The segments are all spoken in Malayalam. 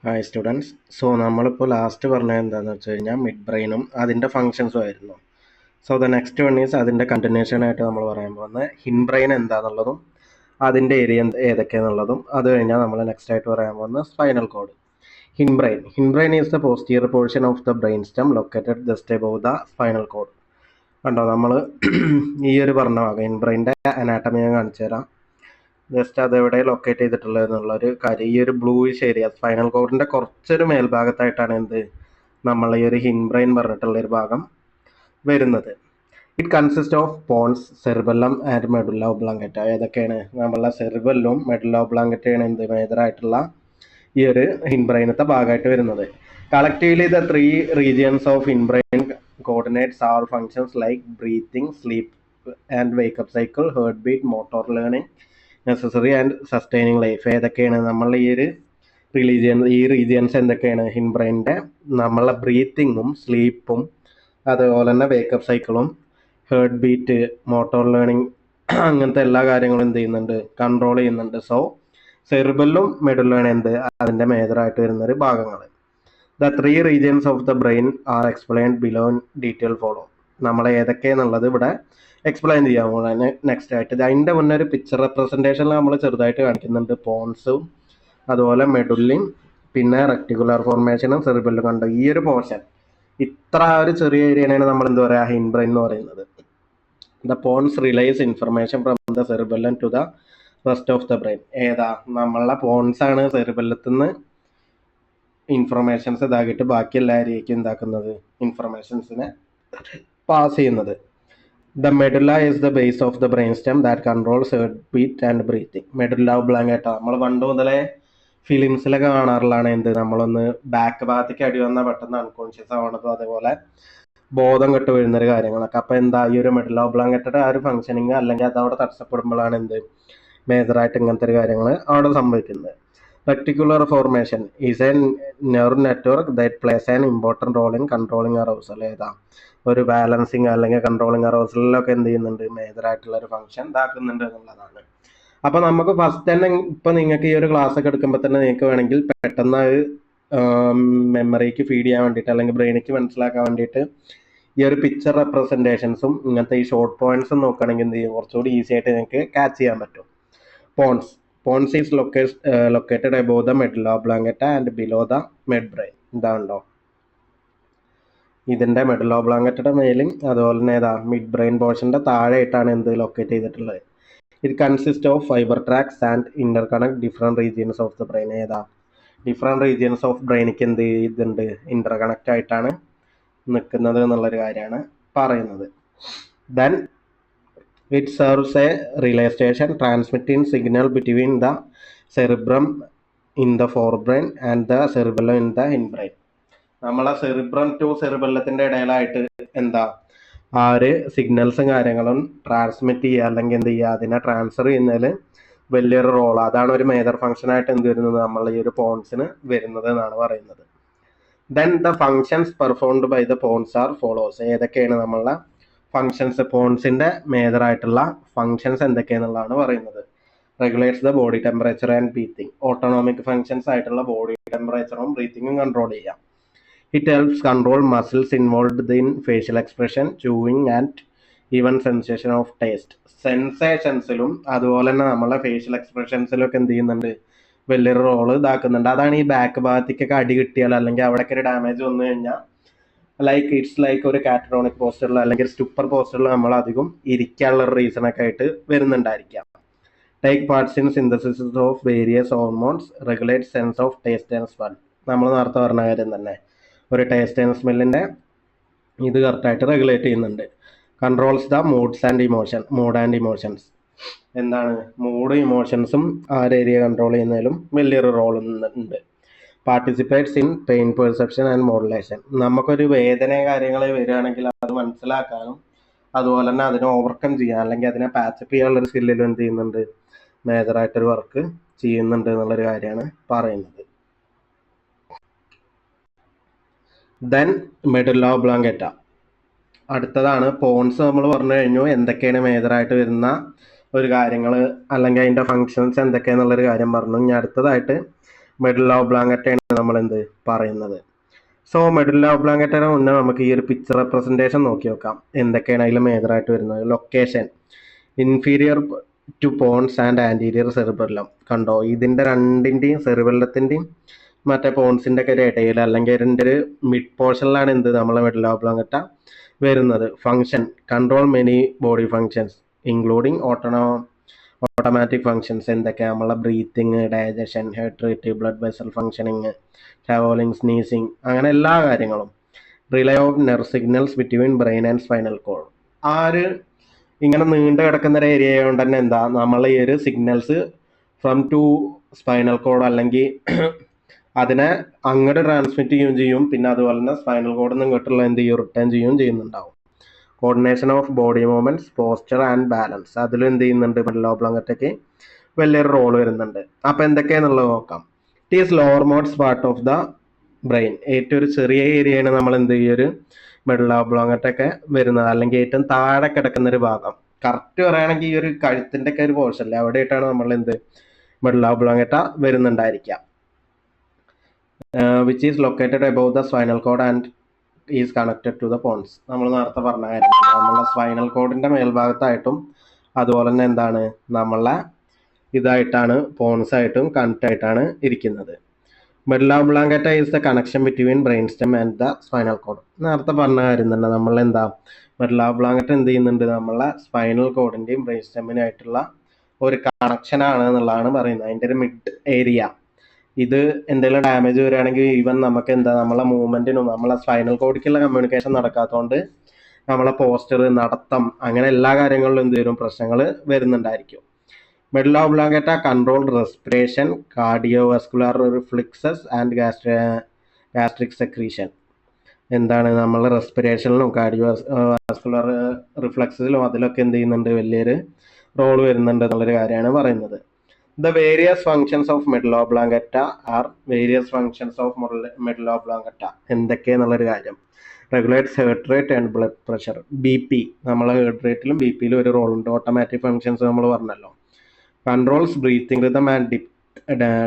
Hi students. സോ നമ്മളിപ്പോൾ ലാസ്റ്റ് പറഞ്ഞത് എന്താണെന്ന് വെച്ച് കഴിഞ്ഞാൽ മിഡ് ബ്രെയിനും അതിൻ്റെ ഫങ്ഷൻസും ആയിരുന്നു. So the next one is അതിൻ്റെ കണ്ടിന്യൂഷൻ ആയിട്ട് നമ്മൾ പറയാൻ പോകുന്നത് ഹിൻ ബ്രെയിൻ എന്താണെന്നുള്ളതും അതിൻ്റെ ഏരിയ ഏതൊക്കെയാണെന്നുള്ളതും അത് കഴിഞ്ഞാൽ നമ്മൾ നെക്സ്റ്റ് ആയിട്ട് പറയാൻ പോകുന്നത് spinal cord. Hind brain is the posterior portion of the brain stem located just above the spinal cord. കണ്ടോ, നമ്മൾ ഈ ഒരു പറഞ്ഞ ഭാഗം ഹിൻ ബ്രെയിൻ്റെ അനാട്ടമി ഞാൻ കാണിച്ചു തരാം. ജസ്റ്റ് അതെവിടെ ലൊക്കേറ്റ് ചെയ്തിട്ടുള്ളത് എന്നുള്ളൊരു കാര്യം. ഈ ഒരു ബ്ലൂയിഷ് ഏരിയ സ്പൈനൽ കോഡിൻ്റെ കുറച്ചൊരു മേൽഭാഗത്തായിട്ടാണ് എന്ത് നമ്മൾ ഈ ഒരു ഹിൻ ബ്രെയിൻ പറഞ്ഞിട്ടുള്ള ഒരു ഭാഗം വരുന്നത്. It consist of pons, cerebellum and medulla oblongata. ഏതൊക്കെയാണ് നമ്മളെ സെറിബെല്ലും മെഡുല്ല ഒബ്ലാങ്കറ്റയാണ് എന്ത് മേജറായിട്ടുള്ള ഈ ഒരു ഹിൻ ബ്രെയിനത്തെ ഭാഗമായിട്ട് വരുന്നത്. Collectively the 3 regions of hind brain coordinates are functions like breathing, sleep and wake up cycle, heart beat, motor learning, necessary and sustaining life. ഏതൊക്കെയാണ് നമ്മൾ ഈ റീജിയൻസ് എന്തൊക്കെയാണ് ഹിൻ ബ്രെയിനിൻ്റെ? നമ്മളെ ബ്രീത്തിങ്ങും സ്ലീപ്പും അതുപോലെ തന്നെ വേക്കപ്പ് സൈക്കിളും ഹേർട്ട് ബീറ്റ്, മോട്ടോർ ലേണിംഗ് അങ്ങനത്തെ എല്ലാ കാര്യങ്ങളും എന്ത് ചെയ്യുന്നുണ്ട്, കൺട്രോൾ ചെയ്യുന്നുണ്ട്. സോ സെറിബെല്ലും മെഡുല്ലാണ് എന്ത് അതിൻ്റെ മേജറായിട്ട് വരുന്നൊരു ഭാഗങ്ങൾ. The 3 regions of the brain are explained below in detail follow. നമ്മൾ ഏതൊക്കെയാണെന്നുള്ളത് ഇവിടെ എക്സ്പ്ലെയിൻ ചെയ്യാൻ പോകുന്നത് നെക്സ്റ്റ് ആയിട്ട്. അതിൻ്റെ മുന്നേ ഒരു പിക്ചർ റെപ്രസെൻറ്റേഷനിൽ നമ്മൾ ചെറുതായിട്ട് കാണിക്കുന്നുണ്ട് പോൺസും അതുപോലെ മെഡുല്ലിയും പിന്നെ റെക്ടിക്കുലർ ഫോർമേഷനും സെറിബെല്ലും. കണ്ടോ, ഈ ഒരു പോർഷൻ ഇത്ര ഒരു ചെറിയ ഏരിയയാണ് നമ്മൾ എന്താ പറയുക ഹിൻ ബ്രെയിൻ എന്ന് പറയുന്നത്. The pons relays information from the cerebellum to the rest of the brain. ഏതാ നമ്മളെ പോൺസ് ആണ് സെറിബെല്ലത്തിൽ നിന്ന് ഇൻഫർമേഷൻസ് ഇതാക്കിയിട്ട് ബാക്കി എല്ലാ ഏരിയയ്ക്കും എന്താക്കുന്നത് ഇൻഫർമേഷൻസിനെ പാസ് ചെയ്യുന്നത്. The medulla is the base of the brainstem that controls heartbeat and breathing. Medulla oblongata നമ്മൾ പണ്ട് മുതലേ ഫിലിംസിലൊക്കെ കാണാറുള്ളതാണ്. എന്ത് നമ്മളൊന്ന് ബാക്ക് ഭാഗത്തേക്ക് അടി വന്നാൽ പെട്ടെന്ന് അൺകോൺഷ്യസ് ആവണതും അതേപോലെ ബോധം കെട്ട് വീഴുന്നൊരു കാര്യങ്ങളൊക്കെ. അപ്പോൾ എന്താ ഈ ഒരു മെഡുല്ല ഒബ്ലോങ്കറ്റയുടെ ആ ഒരു ഫംഗ്ഷനിങ് അല്ലെങ്കിൽ അതവിടെ തടസ്സപ്പെടുമ്പോഴാണ് എന്ത് മേജറായിട്ട് ഇങ്ങനത്തെ ഒരു കാര്യങ്ങൾ അവിടെ സംഭവിക്കുന്നത്. Reticular formation is a nerve network that plays an important role in controlling arousal. ഏതാ ഒരു ബാലൻസിങ് അല്ലെങ്കിൽ കൺട്രോളിങ് അറൗസലിലൊക്കെ എന്ത് ചെയ്യുന്നുണ്ട് മേജറായിട്ടുള്ള ഒരു ഫംഗ്ഷൻ ഇതാക്കുന്നുണ്ട് എന്നുള്ളതാണ്. അപ്പോൾ നമുക്ക് ഫസ്റ്റ് തന്നെ ഇപ്പം നിങ്ങൾക്ക് ഈ ഒരു ക്ലാസ് ഒക്കെ എടുക്കുമ്പോൾ തന്നെ നിങ്ങൾക്ക് വേണമെങ്കിൽ പെട്ടെന്ന് മെമ്മറിക്ക് ഫീഡ് ചെയ്യാൻ വേണ്ടിയിട്ട് അല്ലെങ്കിൽ ബ്രെയിനിക്ക് മനസ്സിലാക്കാൻ വേണ്ടിയിട്ട് ഈ ഒരു പിക്ചർ റെപ്രസെൻറ്റേഷൻസും ഇങ്ങനത്തെ ഈ ഷോർട്ട് പോയിന്റ്സും നോക്കുകയാണെങ്കിൽ എന്ത് ചെയ്യും കുറച്ചുകൂടി ഈസി ആയിട്ട് നിങ്ങൾക്ക് ക്യാച്ച് ചെയ്യാൻ പറ്റും. Pons is located above the medulla oblongata and below the midbrain. ഇതാണല്ലോ ഇതിൻ്റെ മെഡുല്ല ഒബ്ലോങ്കറ്റയുടെ മേലും അതുപോലെ തന്നെ ഏതാ മിഡ് ബ്രെയിൻ പോർഷൻ്റെ താഴെയായിട്ടാണ് എന്ത് ലൊക്കേറ്റ് ചെയ്തിട്ടുള്ളത്. It consist of fibre tracts and interconnect different regions of the brain. ഏതാ ഡിഫറെൻറ്റ് റീജിയൻസ് ഓഫ് ബ്രെയിനിക്ക് എന്ത് ഇതുണ്ട് ഇന്റർകണക്റ്റ് ആയിട്ടാണ് നിൽക്കുന്നത് എന്നുള്ളൊരു കാര്യമാണ് പറയുന്നത്. Then it serves a relay station transmitting signal between the cerebrum in the fore brain and the cerebellum in the hind brain. നമ്മളെ സെറിബ്രം ടു സെറിബെല്ലത്തിൻ്റെ ഇടയിലായിട്ട് എന്താ ആ ഒരു സിഗ്നൽസും കാര്യങ്ങളും ട്രാൻസ്മിറ്റ് ചെയ്യുക അല്ലെങ്കിൽ എന്ത് ചെയ്യുക അതിനെ ട്രാൻസ്ഫർ ചെയ്യുന്നതിൽ വലിയൊരു റോൾ, അതാണ് ഒരു മേജർ ഫംഗ്ഷൻ ആയിട്ട് എന്ത് വരുന്നത് നമ്മൾ ഈ ഒരു പോൺസിന് വരുന്നത് എന്നാണ് പറയുന്നത്. Then the functions performed by the pons are follows. ഏതൊക്കെയാണ് നമ്മളുടെ ഫങ്ഷൻസ്, പോൺസിൻ്റെ മേജർ ആയിട്ടുള്ള ഫങ്ഷൻസ് എന്തൊക്കെയാണെന്നുള്ളതാണ് പറയുന്നത്. Regulates the body temperature and breathing. Autonomic functions ആയിട്ടുള്ള ബോഡി ടെമ്പറേച്ചറും ബ്രീത്തിങ്ങും കൺട്രോൾ ചെയ്യാം. It helps control muscles involved in facial expression, chewing and even sensation of taste. സെൻസേഷൻസിലും അതുപോലെ തന്നെ നമ്മളെ ഫേഷ്യൽ എക്സ്പ്രഷൻസിലൊക്കെ എന്ത് ചെയ്യുന്നുണ്ട് വലിയൊരു റോള് ഇതാക്കുന്നുണ്ട്. അതാണ് ഈ ബാക്ക് ഭാഗത്തേക്കൊക്കെ അടി കിട്ടിയാൽ അല്ലെങ്കിൽ അവിടേക്ക് ഒരു ഡാമേജ് വന്നു കഴിഞ്ഞാൽ ഇറ്റ്സ് ലൈക്ക് ഒരു കാറ്ററോണിക് പോസ്റ്ററിൽ അല്ലെങ്കിൽ സ്റ്റുപ്പർ പോസ്റ്ററിൽ നമ്മൾ അധികം ഇരിക്കാനുള്ള റീസണൊക്കെ ആയിട്ട് വരുന്നുണ്ടായിരിക്കാം. Take parts in synthesis of various hormones, regulate sense of taste and smell. നമ്മൾ നേരത്തെ പറഞ്ഞ കാര്യം തന്നെ ഒരു ടേസ്റ്റ് ആൻഡ് സ്മെല്ലിൻ്റെ ഇത് കറക്റ്റായിട്ട് റെഗുലേറ്റ് ചെയ്യുന്നുണ്ട്. Controls the mood and emotions. എന്താണ് മൂഡ് ഇമോഷൻസും ആ ഒരു ഏരിയ കൺട്രോൾ ചെയ്യുന്നതിലും വലിയൊരു റോൾ ഉണ്ട്. Participates in pain perception and modulation. നമുക്കൊരു വേദന കാര്യങ്ങൾ വരികയാണെങ്കിൽ അത് മനസ്സിലാക്കാനും അതുപോലെ തന്നെ അതിനെ ഓവർകം ചെയ്യാൻ അല്ലെങ്കിൽ അതിനെ പാച്ചപ്പ് ചെയ്യാനുള്ളൊരു സ്കില്ലിലും എന്ത് ചെയ്യുന്നുണ്ട് മേജറായിട്ടൊരു വർക്ക് ചെയ്യുന്നുണ്ട് എന്നുള്ളൊരു കാര്യമാണ് പറയുന്നത്. Then medulla ഒബ്ലോങ്കറ്റ. അടുത്തതാണ് പോൺസ്. നമ്മൾ പറഞ്ഞു കഴിഞ്ഞു എന്തൊക്കെയാണ് മേജറായിട്ട് വരുന്ന ഒരു കാര്യങ്ങൾ അല്ലെങ്കിൽ അതിൻ്റെ ഫങ്ഷൻസ് എന്തൊക്കെയാണെന്നുള്ളൊരു കാര്യം പറഞ്ഞു. ഇനി അടുത്തതായിട്ട് മെഡുല്ല ഒബ്ലാങ്കറ്റയാണ് നമ്മൾ എന്ത് പറയുന്നത്. സോ മെഡുല്ല ഒബ്ലാങ്കറ്റയുടെ മുന്നേ നമുക്ക് ഈ ഒരു പിക്ചർ റെപ്രസെൻറ്റേഷൻ നോക്കി നോക്കാം. എന്തൊക്കെയാണ് അതിൽ മേജറായിട്ട് വരുന്നത്. Location inferior to pons and anterior cerebellum. കണ്ടോ, ഇതിൻ്റെ രണ്ടിൻ്റെയും സെറിബെല്ലത്തിൻ്റെയും മറ്റേ പോൺസിൻ്റെ ഒക്കെ ഒരു ഇടയിൽ അല്ലെങ്കിൽ ഇതിൻ്റെ ഒരു മിഡ് പോർഷനിലാണ് എന്ത് നമ്മളെ മെഡുല്ല ഒബ്ലാങ്കറ്റ വരുന്നത്. Function control many body functions including automatic functions. എന്തൊക്കെയാണ് നമ്മളെ breathing, digestion, heart rate, blood vessel functioning, travelling, sneezing, അങ്ങനെ എല്ലാ കാര്യങ്ങളും. Relay off nerve signals between brain and spinal cord. ആ ഒരു ഇങ്ങനെ നീണ്ടു കിടക്കുന്ന ഒരു ഏരിയ കൊണ്ട് തന്നെ എന്താ നമ്മൾ ഈ ഒരു signals from to spinal cord അല്ലെങ്കിൽ അതിനെ അങ്ങോട്ട് ട്രാൻസ്മിറ്റ് ചെയ്യുകയും ചെയ്യും. പിന്നെ അതുപോലെ തന്നെ സ്പൈനൽ കോഡിൽ നിന്ന് ഇങ്ങോട്ടുള്ള എന്ത് ചെയ്യും, റിട്ടേൺ ചെയ്യുന്നുണ്ടാവും. Coordination of body movements, posture and balance, അതിലും എന്ത് ചെയ്യുന്നുണ്ട് മെഡുല്ല ഒബ്ലാങ്കറ്റയ്ക്ക് വലിയൊരു റോൾ വരുന്നുണ്ട്. അപ്പം എന്തൊക്കെയാണെന്നുള്ളത് നോക്കാം. It is lower modes part of the brain. ഏറ്റവും ഒരു ചെറിയ ഏരിയയാണ് നമ്മൾ എന്ത് ചെയ്യൊരു മെഡുല്ല ഒബ്ലാങ്കറ്റൊക്കെ വരുന്നത്, അല്ലെങ്കിൽ ഏറ്റവും താഴെ കിടക്കുന്ന ഒരു ഭാഗം. കറക്റ്റ് പറയുകയാണെങ്കിൽ ഈ ഒരു കഴുത്തിൻ്റെ ഒക്കെ ഒരു പോർഷൻ അല്ലേ, അവിടെയായിട്ടാണ് നമ്മൾ എന്ത് മെഡുല്ല ഒബ്ലാങ്കറ്റ വരുന്നുണ്ടായിരിക്കുക. Which is located above the spinal cord and is connected to the pons. നമ്മൾ നേരത്തെ പറഞ്ഞ കാര്യം നമ്മളെ സ്പൈനൽ കോഡിൻ്റെ മേൽഭാഗത്തായിട്ടും അതുപോലെ തന്നെ എന്താണ് നമ്മളെ ഇതായിട്ടാണ് പോൺസായിട്ടും കണക്റ്റ് ആയിട്ടാണ് ഇരിക്കുന്നത്. Medulla oblongata is the connection between brain stem and the spinal cord. നേരത്തെ പറഞ്ഞ കാര്യം തന്നെ നമ്മൾ എന്താ മെഡുല്ല ഒബ്ലാങ്കറ്റ എന്ത് ചെയ്യുന്നുണ്ട്, നമ്മളെ സ്പൈനൽ കോഡിൻ്റെയും ബ്രെയിൻ സ്റ്റെമ്മിനായിട്ടുള്ള ഒരു കണക്ഷനാണ് എന്നുള്ളതാണ് പറയുന്നത്. അതിൻ്റെ ഒരു മിഡ് ഏരിയ. ഇത് എന്തെങ്കിലും ഡാമേജ് വരികയാണെങ്കിൽ ഈവൻ നമുക്ക് എന്താ നമ്മളെ മൂവ്മെൻറ്റിനും നമ്മളെ സ്പൈനൽ കോഡിലേക്കുള്ള കമ്മ്യൂണിക്കേഷൻ നടക്കാത്തതുകൊണ്ട് നമ്മളെ പോസ്റ്റർ, നടത്തം, അങ്ങനെ എല്ലാ കാര്യങ്ങളിലും എന്ത് വരും, പ്രശ്നങ്ങൾ വരുന്നുണ്ടായിരിക്കും. Medulla oblongata control respiration, cardiovascular reflexes and gastric secretion. എന്താണ് നമ്മളെ റെസ്പിറേഷനിലും കാർഡിയോവാസ്കുലർ റിഫ്ലക്സിലും അതിലൊക്കെ എന്ത് ചെയ്യുന്നുണ്ട്, വലിയൊരു റോൾ വരുന്നുണ്ട് എന്നുള്ളൊരു കാര്യമാണ് പറയുന്നത്. The various functions of medulla oblongata are various functions of medulla oblongata. എന്തൊക്കെയെന്നുള്ളൊരു കാര്യം. Regulates heart rate and blood pressure. BP, നമ്മളെ ഹേർട്ട് റേറ്റിലും BP-യിലും ഒരു റോളുണ്ട്. ഓട്ടോമാറ്റിക് ഫങ്ഷൻസ് നമ്മൾ പറഞ്ഞല്ലോ. Controls breathing rhythm and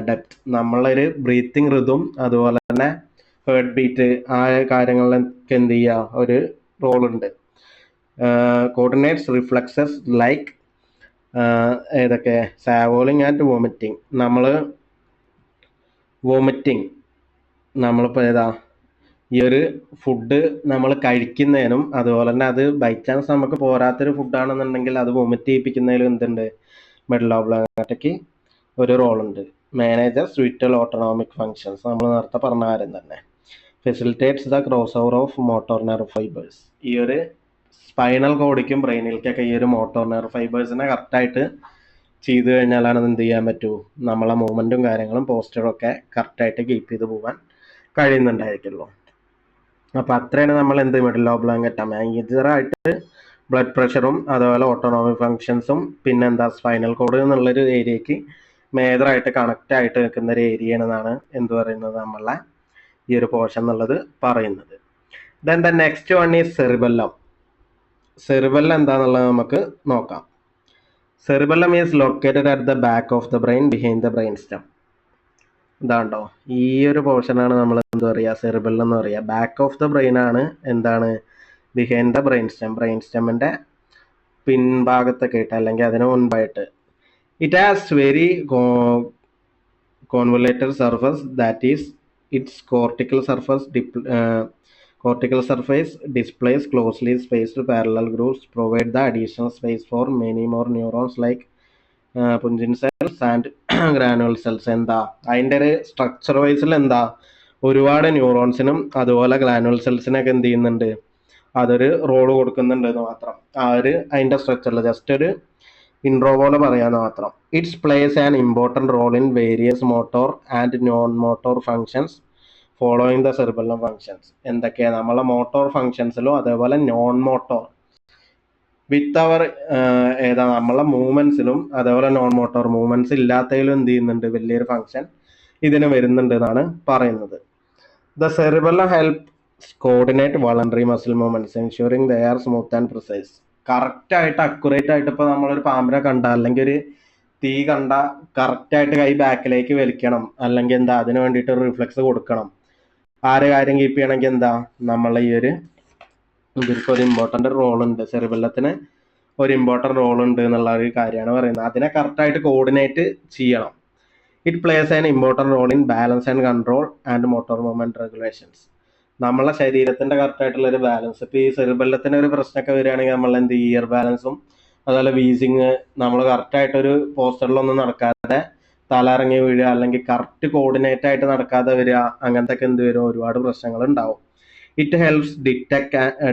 depth. നമ്മളൊരു ബ്രീത്തിങ് റിതും അതുപോലെ തന്നെ ഹേർട്ട് ബീറ്റ് ആ കാര്യങ്ങളിലൊക്കെ എന്ത് ചെയ്യുക, ഒരു റോളുണ്ട്. കോർഡിനേറ്റ്സ് റിഫ്ലക്സസ് ലൈക്ക് ഏതൊക്കെ, സാവോളിങ് ആൻഡ് വോമിറ്റിംഗ്. നമ്മൾ വോമിറ്റിംഗ് നമ്മളിപ്പോൾ ഏതാ ഈ ഒരു ഫുഡ് നമ്മൾ കഴിക്കുന്നതിനും അതുപോലെ തന്നെ അത് ബൈ ചാൻസ് നമുക്ക് പോരാത്തൊരു ഫുഡാണെന്നുണ്ടെങ്കിൽ അത് വോമിറ്റ് ചെയ്യിപ്പിക്കുന്നതിലും എന്തുണ്ട്, മെഡുല്ല ഒബ്ലാങ്കറ്റയ്ക്ക് ഒരു റോളുണ്ട്. മാനേജസ് വിറ്റൽ ഓട്ടോണോമിക് ഫങ്ഷൻസ്, നമ്മൾ നേരത്തെ പറഞ്ഞ കാര്യം തന്നെ. Facilitates the cross over of motor nerve fibres. ഈ ഒരു സ്പൈനൽ കോഡിക്കും ബ്രെയിനിലേക്കൊക്കെ ഈ ഒരു മോട്ടോർ നെർവ് ഫൈബേഴ്സിനെ കറക്റ്റായിട്ട് ചെയ്തു കഴിഞ്ഞാലാണ് എന്ത് ചെയ്യാൻ പറ്റൂ, നമ്മളെ മൂവ്മെൻറ്റും കാര്യങ്ങളും പോസ്റ്ററും ഒക്കെ കറക്റ്റായിട്ട് കീപ്പ് ചെയ്ത് പോകാൻ കഴിയുന്നുണ്ടായിരിക്കുള്ളൂ. അപ്പോൾ അത്രയാണ് നമ്മൾ എന്ത് മെഡുല്ല ഒബ്ലാങ്കറ്റ മേജറായിട്ട് ബ്ലഡ് പ്രഷറും അതുപോലെ ഓട്ടോണോമിക് ഫങ്ഷൻസും പിന്നെ എന്താ സ്പൈനൽ കോഡ് എന്നുള്ളൊരു ഏരിയയ്ക്ക് മേജറായിട്ട് കണക്റ്റ് ആയിട്ട് നിൽക്കുന്ന ഒരു ഏരിയയാണെന്നാണ് എന്ത് പറയുന്നത്, നമ്മളെ ഈ ഒരു പോർഷൻ എന്നുള്ളത് പറയുന്നത്. Then the next one is cerebellum. Cerebellum എന്താണെന്നുള്ളത് നമുക്ക് നോക്കാം. Cerebellum is located at the back of the brain behind the brain stem. ഇതാണ്ടോ, ഈ ഒരു പോർഷനാണ് നമ്മൾ എന്താ പറയുക, സെറിബെല്ലം എന്ന് പറയുക. ബാക്ക് ഓഫ് ദ ബ്രെയിൻ ആണ് എന്താണ്, behind the brain stem, brain സ്റ്റെമ്മിൻ്റെ പിൻഭാഗത്തൊക്കെ ആയിട്ട് അല്ലെങ്കിൽ അതിന് മുൻപായിട്ട്. It has very convoluted surface, that is its cortical surface displays closely spaced parallel grooves provide the additional space for many more neurons like Purkinje cells and granule cells. എന്താ അതിൻ്റെ ഒരു സ്ട്രക്ചർ വൈസിൽ എന്താ ഒരുപാട് ന്യൂറോൺസിനും അതുപോലെ ഗ്രാനുവൽ സെൽസിനൊക്കെ എന്ത് ചെയ്യുന്നുണ്ട്, അതൊരു റോള് കൊടുക്കുന്നുണ്ട് എന്ന് മാത്രം. ആ ഒരു അതിൻ്റെ സ്ട്രക്ചറിൽ ജസ്റ്റ് ഒരു ഇൻട്രോ പോലെ പറയാമെന്ന് മാത്രം. It's plays an important role in various motor and non motor functions following the cerebellum functions. എന്തൊക്കെയാണ് നമ്മളെ മോട്ടോർ ഫങ്ഷൻസിലും അതേപോലെ നോൺ മോട്ടോർ വിത്ത് അവർ ഏതാ നമ്മളെ മൂവ്മെൻറ്റ്സിലും അതേപോലെ നോൺ മോട്ടോർ മൂവ്മെൻറ്റ്സ് ഇല്ലാത്തതിലും എന്ത് ചെയ്യുന്നുണ്ട്, വലിയൊരു ഫങ്ഷൻ ഇതിന് വരുന്നുണ്ട് എന്നാണ് പറയുന്നത്. The cerebellum helps coordinate voluntary muscle movements ensuring they are smooth and precise. കറക്റ്റായിട്ട് അക്യുറേറ്റ് ആയിട്ട് ഇപ്പോൾ നമ്മളൊരു പാമ്പിനെ കണ്ട അല്ലെങ്കിൽ ഒരു തീ കണ്ട കറക്റ്റായിട്ട് കൈ ബാക്കിലേക്ക് വലിക്കണം, അല്ലെങ്കിൽ എന്താ അതിന് വേണ്ടിയിട്ട് ഒരു റിഫ്ലെക്സ് കൊടുക്കണം. കാര്യം കീപ്പ് ചെയ്യണമെങ്കിൽ എന്താ നമ്മൾ ഈ ഒരു ഇതിற்கு ഒരു ഇമ്പോർട്ടൻ്റ് റോൾ ഉണ്ട്, സെറിബെല്ലത്തിന് ഒരു ഇമ്പോർട്ടൻ്റ് റോൾ ഉണ്ട് എന്നുള്ള ഒരു കാര്യമാണ് പറയുന്നത്. അതിനെ കറക്റ്റായിട്ട് കോർഡിനേറ്റ് ചെയ്യണം. It plays an important role in balance and control and motor movement regulations. നമ്മളെ ശരീരത്തിന്റെ കറക്റ്റായിട്ടുള്ള ഒരു ബാലൻസ്. ഇപ്പോൾ ഈ സെറിബെല്ലത്തിന് ഒരു പ്രശ്നമൊക്കെ വരികയാണെങ്കിൽ നമ്മൾ എന്ത് ഇയർ ബാലൻസും അതുപോലെ വീസിങ്, നമ്മൾ കറക്റ്റായിട്ടൊരു പോസ്റ്ററിലൊന്നും നടക്കാതെ തല ഇറങ്ങി വീഴുക, അല്ലെങ്കിൽ കറക്റ്റ് കോർഡിനേറ്റ് ആയിട്ട് നടക്കാതെ വരിക, അങ്ങനത്തെ ഒക്കെ എന്ത് വരും, ഒരുപാട് പ്രശ്നങ്ങൾ ഉണ്ടാവും. It helps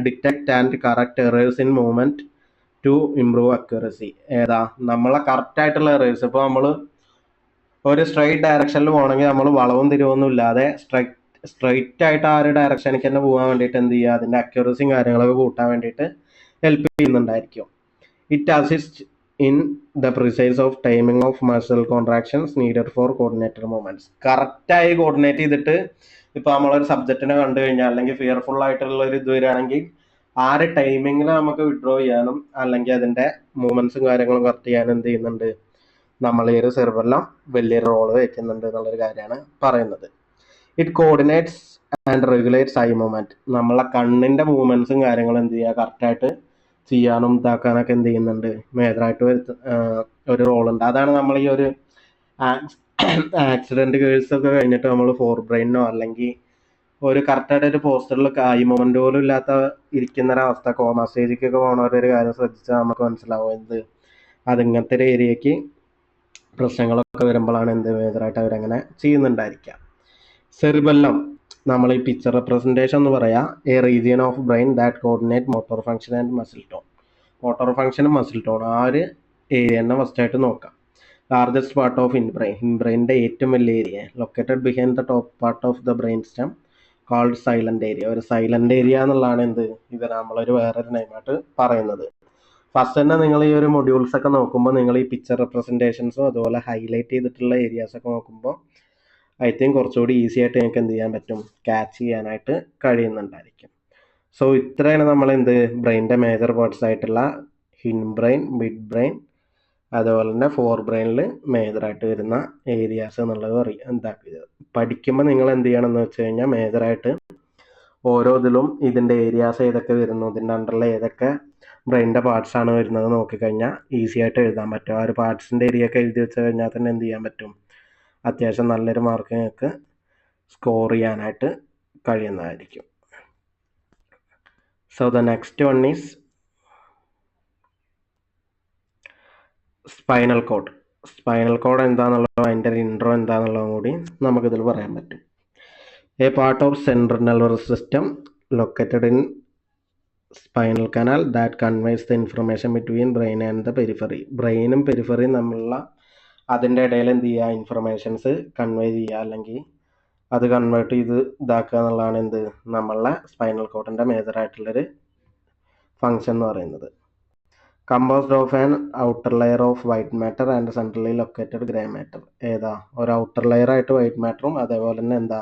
detect and correct errors in movement to improve accuracy. ഏതാ നമ്മളെ കറക്റ്റ് ആയിട്ടുള്ള എറേഴ്സ്. ഇപ്പോൾ നമ്മൾ ഒരു സ്ട്രൈറ്റ് ഡയറക്ഷനിൽ പോകണമെങ്കിൽ നമ്മൾ വളവും തിരിവൊന്നും ഇല്ലാതെ സ്ട്രൈറ്റ് ആയിട്ട് ആ ഒരു ഡയറക്ഷനിലേക്ക് തന്നെ പോകാൻ വേണ്ടിയിട്ട് എന്ത് ചെയ്യുക, അതിൻ്റെ അക്യുറസിയും കാര്യങ്ങളൊക്കെ കൂട്ടാൻ വേണ്ടിയിട്ട് ഹെൽപ്പ് ചെയ്യുന്നുണ്ടായിരിക്കും. It assist in the precise of timing of muscle contractions needed for coordinated movements. കറക്റ്റായി കോർഡിനേറ്റ് ചെയ്തിട്ട് ഇപ്പോൾ നമ്മളൊരു സബ്ജക്റ്റിനെ കണ്ടു കഴിഞ്ഞാൽ, അല്ലെങ്കിൽ ഫിയർഫുൾ ആയിട്ടുള്ള ഒരു ഇത് വരികയാണെങ്കിൽ ആ ഒരു ടൈമിങ്ങിൽ നമുക്ക് വിഡ്രോ ചെയ്യാനും അല്ലെങ്കിൽ അതിൻ്റെ മൂവ്മെന്റ്സും കാര്യങ്ങളും കറക്റ്റ് ചെയ്യാനും എന്ത് ചെയ്യുന്നുണ്ട്, നമ്മൾ ഈ ഒരു സെർവെല്ലാം വലിയൊരു റോള് വയ്ക്കുന്നുണ്ട് എന്നുള്ളൊരു കാര്യമാണ് പറയുന്നത്. It coordinates and regulates I movement. നമ്മളെ കണ്ണിൻ്റെ മൂവ്മെന്റ്സും കാര്യങ്ങളും എന്ത് ചെയ്യുക, കറക്റ്റായിട്ട് ചെയ്യാനും ഇതാക്കാനൊക്കെ എന്ത് ചെയ്യുന്നുണ്ട്, മേജറായിട്ട് ഒരു റോളുണ്ട്. അതാണ് നമ്മൾ ഈ ഒരു ആക്സിഡൻറ്റ് കേസൊക്കെ കഴിഞ്ഞിട്ട് നമ്മൾ ഫോർ ബ്രെയിനോ അല്ലെങ്കിൽ ഒരു കറക്റ്റായിട്ട് ഒരു പോസ്റ്ററിൽ ഐ മൂവ്മെന്റ് പോലും ഇല്ലാത്ത ഇരിക്കുന്ന ഒരവസ്ഥ, കോമ സ്റ്റേജിക്കൊക്കെ പോകുന്നവരൊരു കാര്യം ശ്രദ്ധിച്ചാൽ നമുക്ക് മനസ്സിലാവും എന്ത്, അതിങ്ങനത്തെ ഒരു ഏരിയക്ക് പ്രശ്നങ്ങളൊക്കെ വരുമ്പോഴാണ് എന്ത് മേജറായിട്ട് അവരങ്ങനെ ചെയ്യുന്നുണ്ടായിരിക്കാം. സെറിബെല്ലം നമ്മൾ ഈ പിക്ചർ റെപ്രസെൻറ്റേഷൻ എന്ന് പറയാം, A region of brain that coordinate motor function and muscle tone. Motor ഫംഗ്ഷനും മസിൽ ടോൺ ആ ഒരു ഏരിയ തന്നെ ഫസ്റ്റായിട്ട് നോക്കാം. ലാർജസ്റ്റ് പാർട്ട് ഓഫ് ഇൻബ്രെയിൻ്റെ ഏറ്റവും വലിയ area located behind the top part of the brain stem called silent area. ഒരു സൈലന്റ് ഏരിയ എന്നുള്ളതാണ് എന്ത്, ഇത് നമ്മളൊരു വേറൊരു നെയിമായിട്ട് പറയുന്നത്. ഫസ്റ്റ് തന്നെ നിങ്ങൾ ഈ ഒരു മൊഡ്യൂൾസ് ഒക്കെ നോക്കുമ്പോൾ നിങ്ങൾ ഈ പിക്ചർ റെപ്രസെൻറ്റേഷൻസും അതുപോലെ ഹൈലൈറ്റ് ചെയ്തിട്ടുള്ള ഏരിയാസ് ഒക്കെ നോക്കുമ്പോൾ ഐ തിങ്ക് കുറച്ചുകൂടി ഈസി ആയിട്ട് നിങ്ങൾക്ക് എന്ത് ചെയ്യാൻ പറ്റും, ക്യാച്ച് ചെയ്യാനായിട്ട് കഴിയുന്നുണ്ടായിരിക്കും. സോ ഇത്രയാണ് നമ്മൾ എന്ത് ബ്രെയിനിൻ്റെ മേജർ പാർട്സ് ആയിട്ടുള്ള ഹിൻ ബ്രെയിൻ, മിഡ് ബ്രെയിൻ, അതുപോലെ തന്നെ ഫോർ ബ്രെയിനിൽ മേജറായിട്ട് വരുന്ന ഏരിയാസ് എന്നുള്ളത് എന്താക്കിയത്. പഠിക്കുമ്പോൾ നിങ്ങൾ എന്ത് ചെയ്യണമെന്ന് വെച്ച് കഴിഞ്ഞാൽ മേജറായിട്ട് ഓരോ ഇതിലും ഇതിൻ്റെ ഏരിയാസ് ഏതൊക്കെ വരുന്നു, ഇതിൻ്റെ അണ്ടറിൽ ഏതൊക്കെ ബ്രെയിനിൻ്റെ പാർട്സ് ആണ് വരുന്നത് നോക്കിക്കഴിഞ്ഞാൽ ഈസി ആയിട്ട് എഴുതാൻ പറ്റും. ആ ഒരു പാർട്സിൻ്റെ ഏരിയ ഒക്കെ എഴുതി വെച്ച് കഴിഞ്ഞാൽ തന്നെ എന്ത് ചെയ്യാൻ പറ്റും, അത്യാവശ്യം നല്ലൊരു മാർക്ക് നിങ്ങൾക്ക് സ്കോർ ചെയ്യാനായിട്ട് കഴിയുന്നതായിരിക്കും. So the next one is spinal cord. Spinal cord എന്താണെന്നുള്ളതും അതിൻ്റെ ഒരു ഇൻട്രോ എന്താണെന്നുള്ളതും കൂടി നമുക്കിതിൽ പറയാൻ പറ്റും. A part of central nervous system located in spinal canal that conveys the information between brain and the periphery. ബ്രെയിനും പെരിഫറിയും തമ്മിലുള്ള അതിൻ്റെ ഇടയിൽ എന്ത് ചെയ്യുക, ഇൻഫർമേഷൻസ് കൺവേ ചെയ്യുക അല്ലെങ്കിൽ അത് കൺവേർട്ട് ചെയ്ത് ഇതാക്കുക എന്നുള്ളതാണ് എന്ത് നമ്മളുടെ സ്പൈനൽ കോഡിൻ്റെ മേജറായിട്ടുള്ളൊരു ഫങ്ഷൻ എന്ന് പറയുന്നത്. Composed of an outer layer of white matter and centrally located grey matter. ഏതാ ഒരു ഔട്ടർ ലെയർ ആയിട്ട് വൈറ്റ് മാറ്ററും അതേപോലെ തന്നെ എന്താ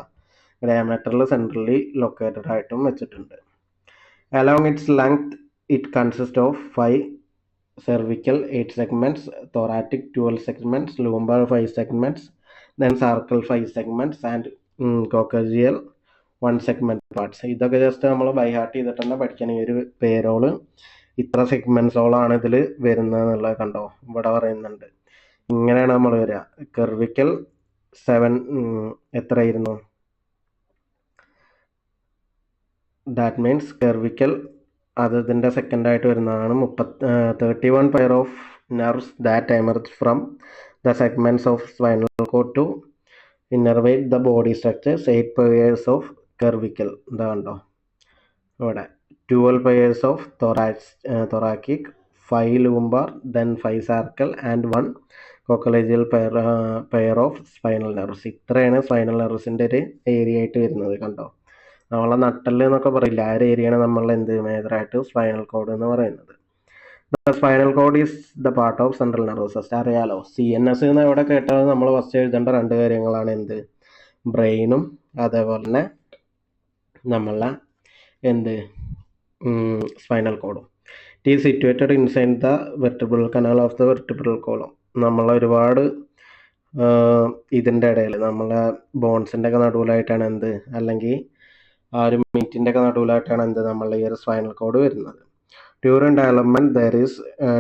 ഗ്രേ മാറ്ററിൽ സെൻട്രലി ലൊക്കേറ്റഡ് ആയിട്ടും വെച്ചിട്ടുണ്ട്. Along its length it consist of 5 cervical 8 segments, thoracic 12 segments, lumbar 5 segments, then cervical 5 segments and coccygeal 1 segment parts. ഇതൊക്കെ ജസ്റ്റ് നമ്മൾ ബൈ ഹാർട്ട് ചെയ്തിട്ട് തന്നെ പഠിക്കണം. ഈ ഒരു പേരോള് ഇത്ര സെഗ്മെന്റ്സോളാണ് ഇതിൽ വരുന്നത് എന്നുള്ളത് കണ്ടോ, ഇവിടെ പറയുന്നുണ്ട്. ഇങ്ങനെയാണ് നമ്മൾ വരിക. കെർവിക്കൽ 7 എത്രയായിരുന്നു, ദാറ്റ് മീൻസ് കെർവിക്കൽ അത് ഇതിൻ്റെ സെക്കൻഡായിട്ട് വരുന്നതാണ്. 31 pair of nerves that emerge from the segments of spinal cord to innervate the body structures. 8 pairs of cervical ഇതാ കണ്ടോ ഇവിടെ. 12 pairs of thoracic, 5 lumbar, then 5 cervical and 1 coccygeal pair of spinal nerves. ഇത്രയാണ് സ്പൈനൽ നെർവ്സിൻ്റെ ഒരു ഏരിയ ആയിട്ട് വരുന്നത് കണ്ടോ. നമ്മളെ നട്ടല് എന്നൊക്കെ പറയില്ല, ആ ഒരു ഏരിയയാണ് നമ്മൾ എന്ത് മേജറായിട്ട് സ്പൈനൽ കോഡ് എന്ന് പറയുന്നത്. Spinal cord is the part of central nervous system. അറിയാലോ, CNS എന്ന് എവിടെ കേട്ടാൽ നമ്മൾ ഫസ്റ്റ് എഴുതേണ്ട 2 കാര്യങ്ങളാണ് എന്ത് ബ്രെയിനും അതേപോലെ തന്നെ നമ്മളെ എന്ത് സ്പൈനൽ കോഡും. It is situated inside the vertebral canal of the vertebral column. നമ്മൾ ഒരുപാട് ഇതിൻ്റെ ഇടയിൽ നമ്മളെ ബോൺസിൻ്റെ ഒക്കെ നടുവിലായിട്ടാണ് എന്ത്, അല്ലെങ്കിൽ ആ ഒരു മീറ്റിൻ്റെ ഒക്കെ നടുവിലായിട്ടാണ് എന്ത് നമ്മളുടെ ഈ ഒരു സ്പൈനൽ കോഡ് വരുന്നത്. During development there is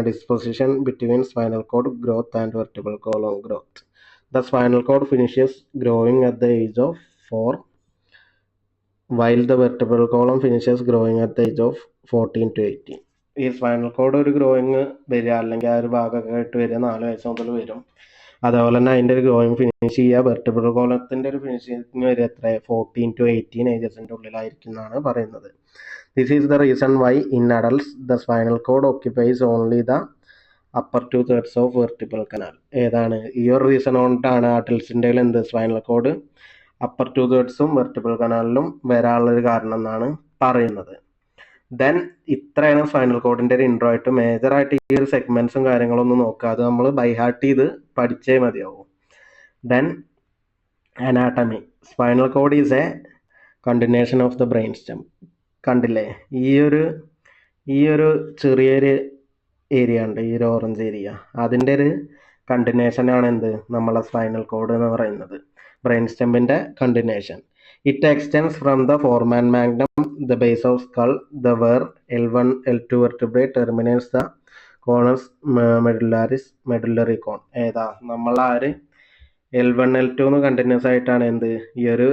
disposition between spinal cord growth and vertebral column growth. The spinal code finishes growing at the age of 4 while the vertebral column finishes growing at the age of 14 to 18. ഈ സ്പൈനൽ കോഡ് ഒരു ഗ്രോയിങ് വരിക, അല്ലെങ്കിൽ ആ ഒരു ഭാഗമൊക്കെ ആയിട്ട് വരിക 4 വയസ്സ് മുതൽ വരും. അതുപോലെ തന്നെ അതിൻ്റെ ഒരു ഗ്രോയിങ് ഫിനിഷ് ചെയ്യുക, വെർട്ടിബിൾ കോളത്തിൻ്റെ ഒരു ഫിനിഷിങ് വരിക എത്ര 14 to 18 ഏജസിൻ്റെ ഉള്ളിലായിരിക്കും എന്നാണ് പറയുന്നത്. This is the reason why in adults the spinal code occupies only the upper 2/3 of vertebral canal. ഏതാണ് ഈ ഒരു റീസൺ കൊണ്ടാണ് അഡൽട്സിൻ്റെ എന്ത് സ്പൈനൽ കോഡ് അപ്പർ 2/3 വെർട്ടിബിൾ കനാലിലും വരാനുള്ളൊരു കാരണം എന്നാണ് പറയുന്നത്. ദെൻ ഇത്രയാണ് സ്പൈനൽ കോഡിൻ്റെ ഒരു ഇൻട്രോ ആയിട്ട്. മേജറായിട്ട് ഈ ഒരു സെഗ്മെൻറ്റ്സും കാര്യങ്ങളൊന്നും നോക്കാതെ നമ്മൾ ബൈഹാർട്ട് ചെയ്ത് പഠിച്ചേ മതിയാവും. Then anatomy. Spinal cord is A continuation of the brain stem. കണ്ടില്ലേ, ഈ ഒരു ചെറിയൊരു ഏരിയ ഉണ്ട്, ഈ ഒരു ഓറഞ്ച് ഏരിയ, അതിൻ്റെ ഒരു കണ്ടിന്യൂഷനാണ് എന്ത് നമ്മളെ സ്പൈനൽ കോഡ് എന്ന് പറയുന്നത്, ബ്രെയിൻ സ്റ്റെമ്മിൻ്റെ continuation. It extends from the foramen magnum the base of skull the where L1 L2 vertebrae terminates the conus medullaris medullary cone. ഏതാ നമ്മൾ ആ ഒരു L1 L2 എന്ന് കണ്ടിന്യൂസ് ആയിട്ടാണ് എന്ത് ഈ ഒരു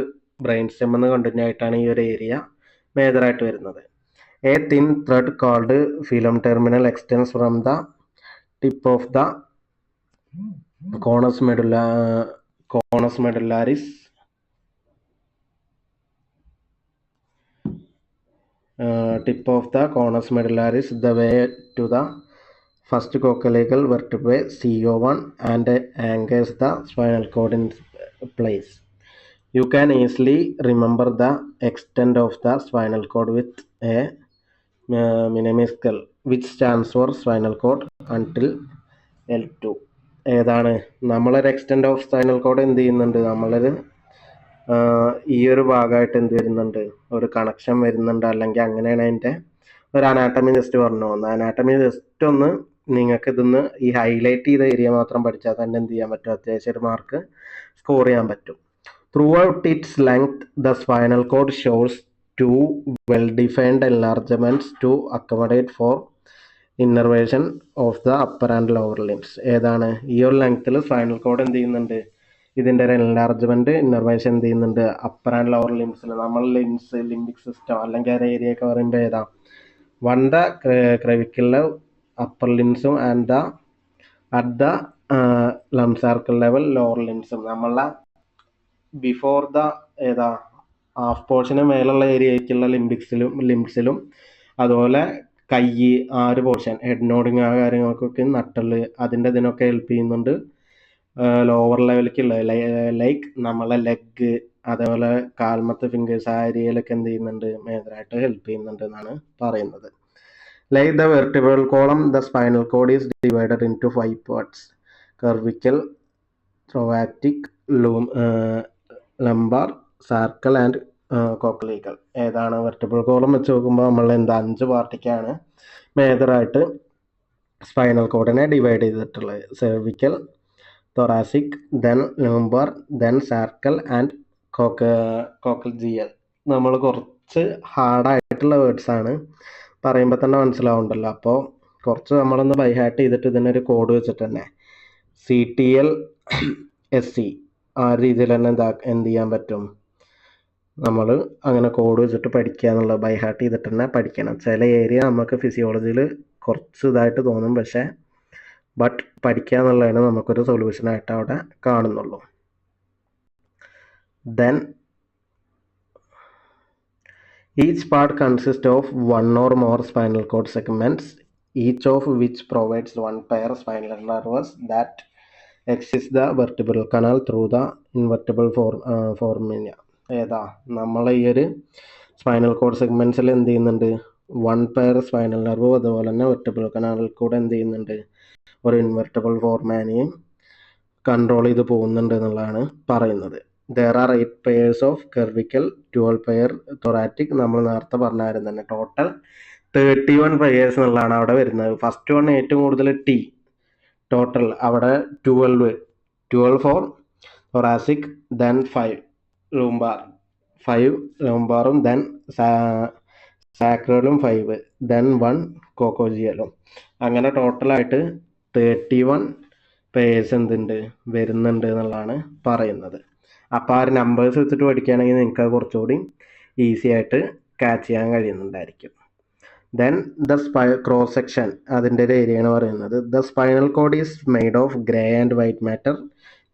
ബ്രെയിൻ സ്റ്റെം എന്ന് കണ്ടിന്യൂ ആയിട്ടാണ് ഈ ഒരു ഏരിയ മേജറായിട്ട് വരുന്നത്. A thin thread called phylum terminal extends from the tip of the conus medullaris the way to the first cochlear vertebrae CO1 and anchors the spinal cord in place. You can easily remember the extent of the spinal cord with a minuscule which stands for spinal cord until L2. ഏതാണ് നമ്മളൊരു എക്സ്റ്റെൻഡ് ഓഫ് സ്പൈനൽ കോഡ് എന്ത് ചെയ്യുന്നുണ്ട്, നമ്മളൊരു ഈ ഒരു ഭാഗമായിട്ട് എന്ത് വരുന്നുണ്ട്, ഒരു കണക്ഷൻ വരുന്നുണ്ട്, അല്ലെങ്കിൽ അങ്ങനെയാണ് അതിൻ്റെ ഒരു അനാട്ടമി ജസ്റ്റ് പറഞ്ഞു പോകുന്നത്. അനാട്ടമി ജസ്റ്റ് ഒന്ന് നിങ്ങൾക്ക് ഇതിന്ന് ഈ ഹൈലൈറ്റ് ചെയ്ത ഏരിയ മാത്രം പഠിച്ചാൽ തന്നെ എന്ത് ചെയ്യാൻ പറ്റും, അത്യാവശ്യം ഒരു മാർക്ക് സ്കോർ ചെയ്യാൻ പറ്റും. Throughout its length, the spinal cord shows two well-defined enlargements to accommodate for innervation of the upper and lower limbs. ഏതാണ് ഈ ഒരു ലെങ്ത്തിൽ സ്പൈനൽ കോഡ് എന്ത് ചെയ്യുന്നുണ്ട്, ഇതിൻ്റെ ഒരു എൻലാർജ്മെൻറ്റ് ഇന്നർവേഷൻ എന്ത് ചെയ്യുന്നുണ്ട് അപ്പർ ആൻഡ് ലോവർ ലിംസിൽ. നമ്മൾ ലിംബിക് സിസ്റ്റം അല്ലെങ്കിൽ ഒരു ഏരിയ ഒക്കെ പറയുമ്പോൾ ഏതാ വൺ ദ ക്രവിക്കുലർ അപ്പർ ലിംസും and the at the lumbosacral level lower ലിംസും. നമ്മളെ ബിഫോർ ദ ഏതാ ഹാഫ് പോർഷന് മേലുള്ള ഏരിയയ്ക്കുള്ള ലിംബ്സിലും അതുപോലെ കൈ ആ ഒരു പോർഷൻ ഹെഡ് നോഡിങ് ആ കാര്യങ്ങൾക്കൊക്കെ നട്ടല് അതിൻ്റെ ഇതിനൊക്കെ ഹെൽപ്പ് ചെയ്യുന്നുണ്ട്. ലോവർ ലെവലിലേക്കുള്ള ലൈക്ക് നമ്മളെ ലെഗ് അതേപോലെ കാൽമത്തെ ഫിംഗേഴ്സ് ആ ഏരിയയിലൊക്കെ എന്ത് ചെയ്യുന്നുണ്ട് മേജറായിട്ട് ഹെൽപ്പ് ചെയ്യുന്നുണ്ട് എന്നാണ് പറയുന്നത്. Like the vertebral column the spinal cord is divided into 5 parts: cervical, thoracic, lumbar, sacral and coccygeal. ഏതാണ് വെർട്ടിബ്രൽ കോളം വെച്ച് നോക്കുമ്പോൾ നമ്മൾ എന്താ 5 പാർട്ടിക്കാണ് മേജറായിട്ട് സ്പൈനൽ കോഡിനെ ഡിവൈഡ് ചെയ്തിട്ടുള്ളത്. Cervical, thoracic, then lumbar, then sarcal and coccygeal. നമ്മൾ കുറച്ച് ഹാർഡായിട്ടുള്ള വേർഡ്സ് ആണ്, പറയുമ്പോൾ തന്നെ മനസ്സിലാവുണ്ടല്ലോ. അപ്പോൾ കുറച്ച് നമ്മളൊന്ന് ബൈഹാർട്ട് ചെയ്തിട്ട് ഇതിനൊരു കോഡ് വെച്ചിട്ട് തന്നെ CTLSC ആ രീതിയിൽ തന്നെ എന്ത് ചെയ്യാൻ പറ്റും, നമ്മൾ അങ്ങനെ കോഡ് വെച്ചിട്ട് പഠിക്കുക എന്നുള്ളത് ബൈഹാർട്ട് ചെയ്തിട്ട് തന്നെ പഠിക്കണം. ചില ഏരിയ നമുക്ക് ഫിസിയോളജിയിൽ കുറച്ച് ഇതായിട്ട് തോന്നും, പക്ഷേ പഠിക്കുക എന്നുള്ളതിന് നമുക്കൊരു സൊല്യൂഷനായിട്ട് അവിടെ കാണുന്നുള്ളൂ. Then each part consist of 1 or more spinal cord segments, each of which provides one pair spinal nerves that exits the vertebral canal through the invertebral foramina. ഏതാ നമ്മൾ ഈ ഒരു സ്പൈനൽ കോഡ് സെഗ്മെൻറ്റ്സിൽ എന്ത് ചെയ്യുന്നുണ്ട്, 1 pair സ്പൈനൽ നെർവും അതുപോലെ തന്നെ വെർട്ടിബ്രൽ കനാലിൽ കൂടെ എന്ത് ചെയ്യുന്നുണ്ട് ഒരു ഇൻവെർട്ടബിൾ ഫോർമാനെയും കൺട്രോൾ ചെയ്ത് പോകുന്നുണ്ട് എന്നുള്ളതാണ് പറയുന്നത്. There are 8 pairs of cervical, 12 pair thoracic. നമ്മൾ നേരത്തെ പറഞ്ഞായിരുന്നു തന്നെ ടോട്ടൽ 31 pairs എന്നുള്ളതാണ് അവിടെ വരുന്നത്. ഫസ്റ്റ് വൺ ഏറ്റവും കൂടുതൽ ടോട്ടൽ അവിടെ 12 four thoracic, then 5 lumbar, 5 lumbarum, then sacralum 5, then 1 coccygealum. അങ്ങനെ ടോട്ടലായിട്ട് 31 പേഴ്സ് എന്തുണ്ട് വരുന്നുണ്ട് എന്നുള്ളതാണ് പറയുന്നത്. അപ്പോൾ ആ ഒരു നമ്പേഴ്സ് വെച്ചിട്ട് പഠിക്കുകയാണെങ്കിൽ നിങ്ങൾക്ക് അത് കുറച്ചുകൂടി ഈസി ആയിട്ട് ക്യാച്ച് ചെയ്യാൻ കഴിയുന്നുണ്ടായിരിക്കും. ദെൻ ദ ക്രോസ് സെക്ഷൻ അതിൻ്റെ ഒരു ഏരിയയാണ് പറയുന്നത്. The spinal cord is made of grey and white matter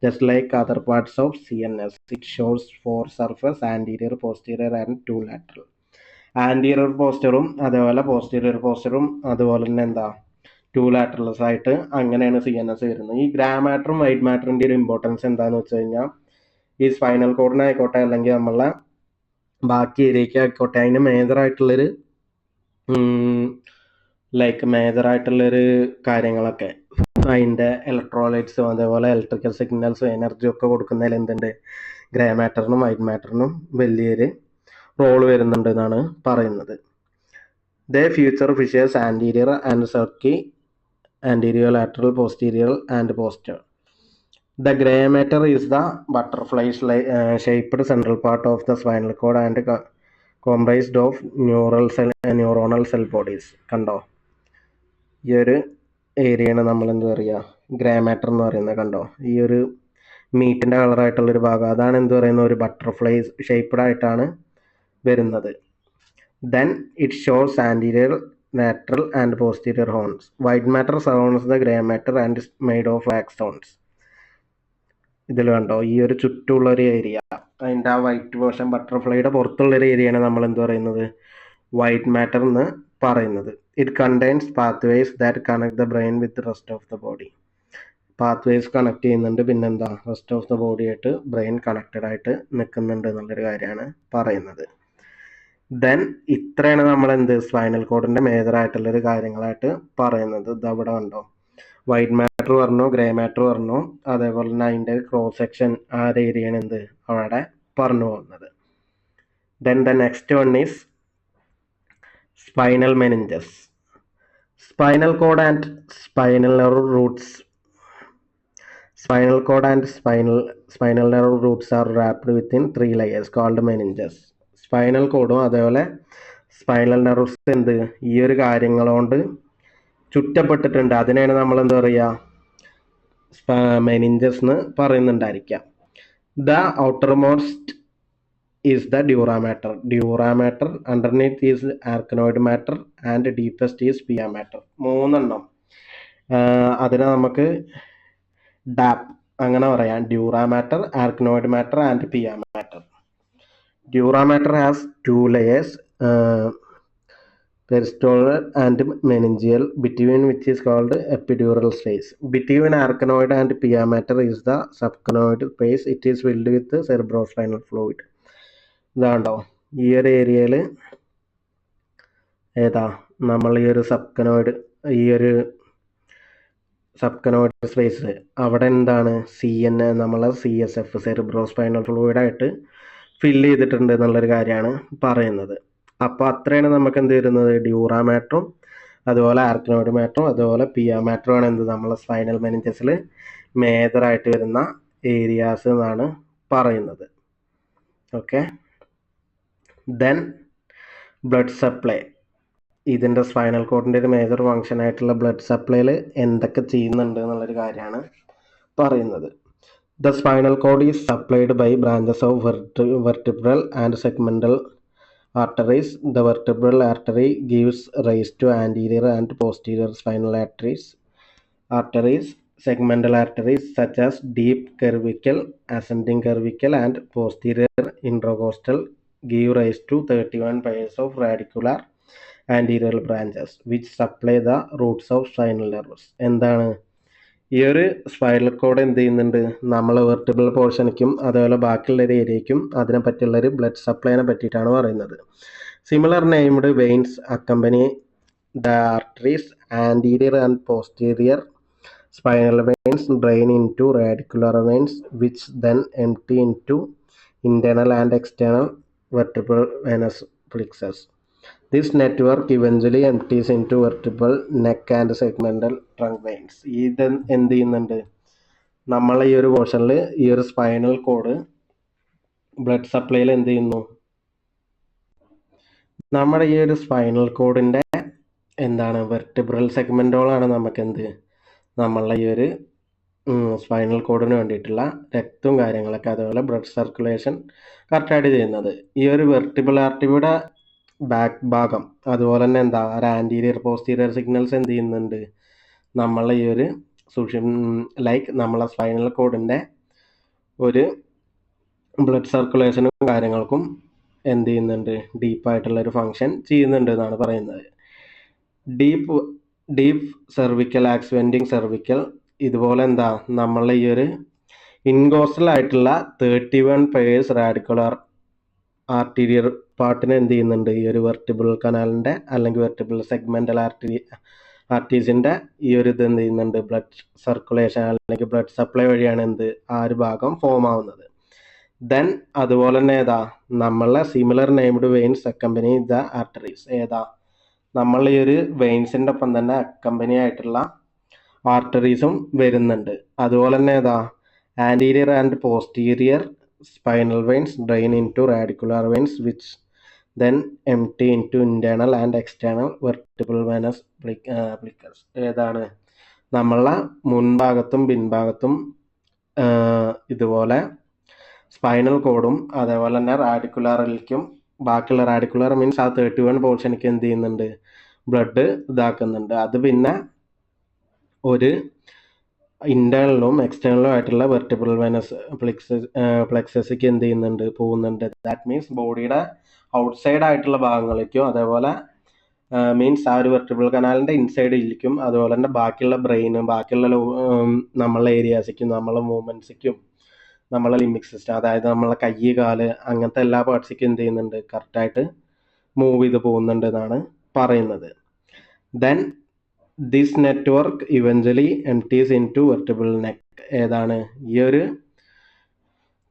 just like other parts of CNS. It shows 4 surface, anterior, posterior and 2 lateral. Anterior പോസ്റ്ററും അതേപോലെ പോസ്റ്റീരിയർ പോസ്റ്ററും അതുപോലെ തന്നെ എന്താ 2 ലാറ്ററൽസ് ആയിട്ട് അങ്ങനെയാണ് CNS വരുന്നത്. ഈ ഗ്രേ മാറ്ററും വൈറ്റ് മാറ്ററിൻ്റെ ഒരു ഇമ്പോർട്ടൻസ് എന്താണെന്ന് വെച്ച് കഴിഞ്ഞാൽ ഈ സ്പൈനൽ കോഡിനായിക്കോട്ടെ അല്ലെങ്കിൽ നമ്മളെ ബാക്കി ഏരിയയ്ക്ക് ആയിക്കോട്ടെ അതിന് മേജറായിട്ടുള്ളൊരു മേജറായിട്ടുള്ളൊരു കാര്യങ്ങളൊക്കെ അതിൻ്റെ ഇലക്ട്രോലൈറ്റ്സും അതേപോലെ ഇലക്ട്രിക്കൽ സിഗ്നൽസും എനർജിയും ഒക്കെ കൊടുക്കുന്നതിൽ എന്തുണ്ട് ഗ്രേ മാറ്ററിനും വൈറ്റ് മാറ്ററിനും വലിയൊരു റോള് വരുന്നുണ്ട് എന്നാണ് പറയുന്നത്. The future fissures anterior and sulci, anterior lateral, posterior and poster. The grey matter is the butterfly shaped central part of the spinal cord and comprised of neuronal cell bodies. കണ്ടോ, ഈ ഒരു ഏരിയയാണ് നമ്മൾ എന്താ പറയുക ഗ്രേ മാറ്റർ എന്ന് പറയുന്നത്. കണ്ടോ, ഈ ഒരു മീറ്റിൻ്റെ കളറായിട്ടുള്ളൊരു ഭാഗം അതാണ് എന്ത് പറയുന്ന ഒരു ബട്ടർഫ്ലൈ ഷേപ്ഡ് ആയിട്ടാണ് വരുന്നത്. Then it shows anterior, lateral and posterior horns. White matter surrounds the grey matter and is made of axons. ഇതിൽ കണ്ടോ ഈ ഒരു ചുറ്റുമുള്ളൊരു ഏരിയ, അതിൻ്റെ ആ വൈറ്റ് പോർഷൻ ബട്ടർഫ്ലൈയുടെ പുറത്തുള്ളൊരു ഏരിയയാണ് നമ്മൾ എന്ത് പറയുന്നത് വൈറ്റ് മാറ്റർ എന്ന് പറയുന്നത്. It contains pathways that connect the brain with rest of the body. Pathways connect ചെയ്യുന്നുണ്ട്, പിന്നെന്താ റെസ്റ്റ് ഓഫ് ദ ബോഡി ആയിട്ട് ബ്രെയിൻ കണക്റ്റഡ് ആയിട്ട് നിൽക്കുന്നുണ്ട് എന്നുള്ളൊരു കാര്യമാണ് പറയുന്നത്. ദെൻ ഇത്രയാണ് നമ്മൾ എന്ത് സ്പൈനൽ കോഡിൻ്റെ മേജറായിട്ടുള്ളൊരു കാര്യങ്ങളായിട്ട് പറയുന്നത്. ഇത് അവിടെ കണ്ടോ വൈറ്റ് മാറ്റർ പറഞ്ഞു, ഗ്രേ മാറ്റർ പറഞ്ഞു, അതേപോലെ തന്നെ അതിൻ്റെ ക്രോസ് സെക്ഷൻ ആ ഒരു ഏരിയയാണ് എന്ത് അവിടെ പറഞ്ഞു പോകുന്നത്. Then the next one is spinal meninges. Spinal cord and spinal nerve roots. Spinal cord and spinal nerve roots are wrapped within 3 layers called meninges. Spinal കോഡും അതേപോലെ സ്പൈനൽ നെർവ്സ് എന്ത് ഈ ഒരു കാര്യങ്ങളോണ്ട് ചുറ്റപ്പെട്ടിട്ടുണ്ട്. അതിനെയാണ് നമ്മൾ എന്താ പറയുക മെനിഞ്ചസ് എന്ന് പറയുന്നുണ്ടായിരിക്കാം. The outermost is the dura mater, underneath is arachnoid matter and deepest is pia mater. മൂന്നെണ്ണം അതിനെ നമുക്ക് ഡാപ്പ് അങ്ങനെ പറയാം. Dura matter, arachnoid matter and pia matter. Dura matter has 2 layers, peristernal and meningeal, between which is called epidural space. Between arachnoid and pia mater is the subcanoid space. It is filled with cerebrospinal fluid. ഇതാണ്ടോ ഈ ഒരു ഏരിയയിൽ ഏതാ നമ്മൾ ഈ ഒരു സബ്കനോയിഡ് സ്പേസ് അവിടെ എന്താണ് നമ്മളെ CSF സെറിബ്രോസ്പൈനൽ ഫ്ലൂയിഡായിട്ട് ഫില്ല് ചെയ്തിട്ടുണ്ട് എന്നുള്ളൊരു കാര്യമാണ് പറയുന്നത്. അപ്പോൾ അത്രയാണ് നമുക്ക് എന്ത് വരുന്നത് ഡ്യൂറാ മാറ്ററും അതുപോലെ ആർക്കനോയിഡ് മാറ്ററും അതുപോലെ പിയ മാറ്ററുമാണ് എന്ത് നമ്മളെ സ്പൈനൽ മെനിഞ്ചസിൽ മേജറായിട്ട് വരുന്ന ഏരിയാസ് എന്നാണ് പറയുന്നത്. Okay, then blood supply. ഇതിൻ്റെ സ്പൈനൽ കോഡിൻ്റെ ഒരു മേജർ ഫങ്ഷൻ ആയിട്ടുള്ള ബ്ലഡ് സപ്ലൈയിൽ എന്തൊക്കെ ചെയ്യുന്നുണ്ട് എന്നുള്ളൊരു കാര്യമാണ് പറയുന്നത്. The spinal cord is supplied by branches of vertebral and segmental arteries. The vertebral artery gives rise to anterior and posterior spinal arteries. Segmental arteries such as deep cervical, ascending cervical and posterior intercostal give rise to 31 pairs of radicular anterior branches which supply the roots of spinal nerves. എന്താണ് ഈ ഒരു സ്പൈനൽ കോഡ് എന്ത് ചെയ്യുന്നുണ്ട് നമ്മൾ വെർട്ടിബ്രൽ പോർഷനിക്കും അതേപോലെ ബാക്കിയുള്ള ഒരു ഏരിയയ്ക്കും അതിനെ പറ്റിയുള്ളൊരു ബ്ലഡ് സപ്ലൈനെ പറ്റിയിട്ടാണ് പറയുന്നത്. Similar named veins accompany the arteries. Anterior and posterior spinal veins drain into radicular veins which then empty into internal and external vertebral venous plexus. This network eventually empties into vertebral neck and segmental trunk veins. ഇത് എന്ത് ചെയ്യുന്നുണ്ട്, നമ്മളെ ഈ ഒരു പോർഷനിൽ ഈ ഒരു സ്പൈനൽ കോഡ് ബ്ലഡ് സപ്ലൈയിൽ എന്ത് ചെയ്യുന്നു, നമ്മുടെ ഈ ഒരു സ്പൈനൽ കോഡിന്റെ എന്താണ് വെർട്ടിബ്രൽ സെഗ്മെന്റുകളാണ് നമുക്ക് എന്ത്, നമ്മളെ ഈ ഒരു സ്പൈനൽ കോഡിന് വേണ്ടിയിട്ടുള്ള രക്തവും കാര്യങ്ങളൊക്കെ അതുപോലെ ബ്ലഡ് സർക്കുലേഷൻ കറക്റ്റായിട്ട് ചെയ്യുന്നത്. ഈ ഒരു വെർട്ടിബിൾ ആർട്ടറിയുടെ ബാക്ക് ഭാഗം അതുപോലെ തന്നെ എന്താ ഒരു ആൻറ്റീരിയർ പോസ്റ്റീരിയർ സിഗ്നൽസ് എന്ത് ചെയ്യുന്നുണ്ട്, നമ്മളെ ഈ ഒരു ലൈക്ക് നമ്മളെ സ്പൈനൽ കോഡിൻ്റെ ഒരു ബ്ലഡ് സർക്കുലേഷനും കാര്യങ്ങൾക്കും എന്ത് ചെയ്യുന്നുണ്ട്, ഡീപ്പായിട്ടുള്ള ഒരു ഫങ്ഷൻ ചെയ്യുന്നുണ്ട് എന്നാണ് പറയുന്നത്. ഡീപ്പ് സെർവിക്കൽ ആക്സ്വെൻറ്റിങ് സെർവിക്കൽ ഇതുപോലെ എന്താ നമ്മളെ ഈ ഒരു ഇൻകോസ്റ്റൽ ആയിട്ടുള്ള 31 പേഴ്സ് റാഡിക്കുലർ ആർട്ടീരിയർ പാർട്ടിനെ എന്ത് ചെയ്യുന്നുണ്ട്, ഈ ഒരു വെർട്ടിബിൾ കനാലിൻ്റെ അല്ലെങ്കിൽ വെർട്ടിബിൾ സെഗ്മെന്റൽ ആർട്ടീസിൻ്റെ ഈ ഒരു ഇത് എന്ത് ചെയ്യുന്നുണ്ട്, ബ്ലഡ് സർക്കുലേഷൻ അല്ലെങ്കിൽ ബ്ലഡ് സപ്ലൈ വഴിയാണ് എന്ത് ആ ഒരു ഭാഗം ഫോം ആവുന്നത്. ദെൻ അതുപോലെ തന്നെ ഏതാ നമ്മളെ similar named veins accompany the arteries. ഏതാ നമ്മൾ ഈ ഒരു വെയിൻസിൻ്റെ ഒപ്പം തന്നെ അക്കമ്പനി ആയിട്ടുള്ള ആർട്ടറീസും വരുന്നുണ്ട്. അതുപോലെ തന്നെ ഏതാ anterior and posterior spinal veins drain into radicular veins which then empty into internal and external vertebral venous plexus. ഏതാണ് നമ്മളെ മുൻഭാഗത്തും പിൻഭാഗത്തും ഇതുപോലെ സ്പൈനൽ കോഡും അതേപോലെ തന്നെ റാഡിക്കുലറിലേക്കും ബാക്കിയുള്ള റാഡിക്കുലർ മീൻസ് ആ 31 പോർഷനിക്ക് എന്ത് ചെയ്യുന്നുണ്ട്, ബ്ലഡ് ഇതാക്കുന്നുണ്ട്. അത് പിന്നെ ഒരു ഇന്റേണലും എക്സ്റ്റേണലും ആയിട്ടുള്ള വെർട്ടിബിൾ വെനസ് പ്ലെക്സസിക്ക് എന്ത് ചെയ്യുന്നുണ്ട്, പോകുന്നുണ്ട്. ദാറ്റ് മീൻസ് ബോഡിയുടെ ഔട്ട്സൈഡ് ആയിട്ടുള്ള ഭാഗങ്ങളിലേക്കും അതേപോലെ മീൻസ് ആ ഒരു വെർട്ടിബിൾ കനാലിൻ്റെ ഇൻസൈഡിലേക്കും അതുപോലെ തന്നെ ബാക്കിയുള്ള ബ്രെയിനും ബാക്കിയുള്ള നമ്മളെ ഏരിയാസിക്കും നമ്മളെ മൂവ്മെൻറ്റ്സിക്കും നമ്മളെ ലിംബിക് സിസ്റ്റം അതായത് നമ്മളെ കൈ കാല് അങ്ങനത്തെ എല്ലാ പാർട്സിക്കും എന്ത് ചെയ്യുന്നുണ്ട്, കറക്റ്റായിട്ട് മൂവ് ചെയ്ത് പോകുന്നുണ്ട് എന്നാണ് പറയുന്നത്. Then this network eventually empties into vertebral neck. ഏതാണ് ഈ ഒരു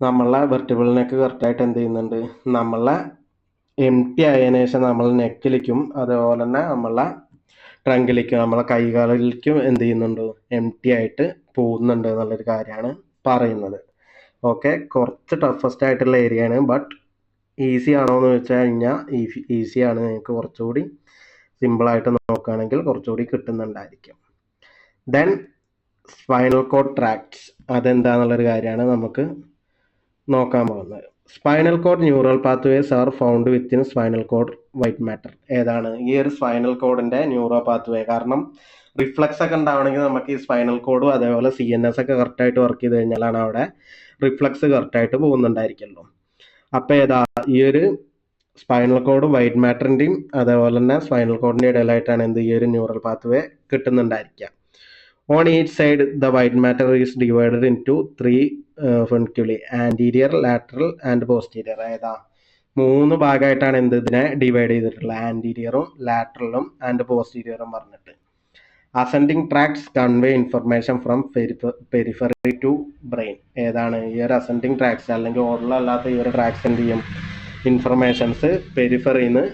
നമ്മളെ വെർട്ടിബിൾ നെക്ക് കറക്റ്റായിട്ട് എന്ത് ചെയ്യുന്നുണ്ട്, നമ്മളെ എംപ്റ്റി ആയതിനു ശേഷം നമ്മൾ നെക്കിലേക്കും അതുപോലെ തന്നെ നമ്മളെ ട്രങ്കിലേക്കും നമ്മളെ കൈകാലിലേക്കും എന്ത് ചെയ്യുന്നുണ്ട്, എംപ്റ്റി ആയിട്ട് പോകുന്നുണ്ട് എന്നുള്ളൊരു കാര്യമാണ് പറയുന്നത്. ഓക്കെ, കുറച്ച് ടഫസ്റ്റ് ആയിട്ടുള്ള ഏരിയ ആണ്, ബട്ട് ഈസി ആണോ എന്ന് വെച്ചാൽ കഴിഞ്ഞാൽ ഈസിയാണ്. നിങ്ങൾക്ക് കുറച്ചുകൂടി സിമ്പിളായിട്ട് നോക്കുകയാണെങ്കിൽ കുറച്ചുകൂടി കിട്ടുന്നുണ്ടായിരിക്കും. ദെൻ സ്പൈനൽ കോഡ് ട്രാക്ട്സ് അതെന്താന്നുള്ളൊരു കാര്യമാണ് നമുക്ക് നോക്കാൻ പോകുന്നത്. Spinal code neural pathways are found within spinal cord white matter. ഏതാണ് ഈ ഒരു സ്പൈനൽ കോഡിന്റെ ന്യൂറോ പാത്വേ, കാരണം റിഫ്ലക്സ് ഒക്കെ ഉണ്ടാവണമെങ്കിൽ നമുക്ക് ഈ സ്പൈനൽ കോഡും അതേപോലെ CNS ഒക്കെ കറക്റ്റായിട്ട് വർക്ക് ചെയ്ത് കഴിഞ്ഞാലാണ് അവിടെ റിഫ്ലക്സ് കറക്റ്റായിട്ട് പോകുന്നുണ്ടായിരിക്കുമല്ലോ. അപ്പോൾ ഏതാ ഈ ഒരു സ്പൈനൽ കോഡ് വൈറ്റ് മാറ്ററിൻ്റെയും അതേപോലെ തന്നെ സ്പൈനൽ കോഡിൻ്റെ ഇടയിലായിട്ടാണ് എന്ത് ഈ ഒരു ന്യൂറൽ പാത്വേ കിട്ടുന്നുണ്ടായിരിക്കുക. On each side the white matter is divided into 3 funiculi anterior lateral and posterior. ഏതാ 3 ഭാഗമായിട്ടാണ് എന്ത് ഇതിനെ ഡിവൈഡ് ചെയ്തിട്ടുള്ളത്, ആൻറ്റീരിയറും ലാറ്ററലും ആൻഡ് പോസ്റ്റീരിയറും പറഞ്ഞിട്ട്. Ascending tracts convey information from periphery to brain. ഏതാണ് ഈ ഒരു അസെൻഡിങ് ട്രാക്ട്സ് അല്ലെങ്കിൽ ഓർഡറിലല്ലാത്ത ഈ ഒരു ട്രാക്ട്സ് എന്ത് ചെയ്യും, ഇൻഫർമേഷൻസ് പെരിഫറിന്ന്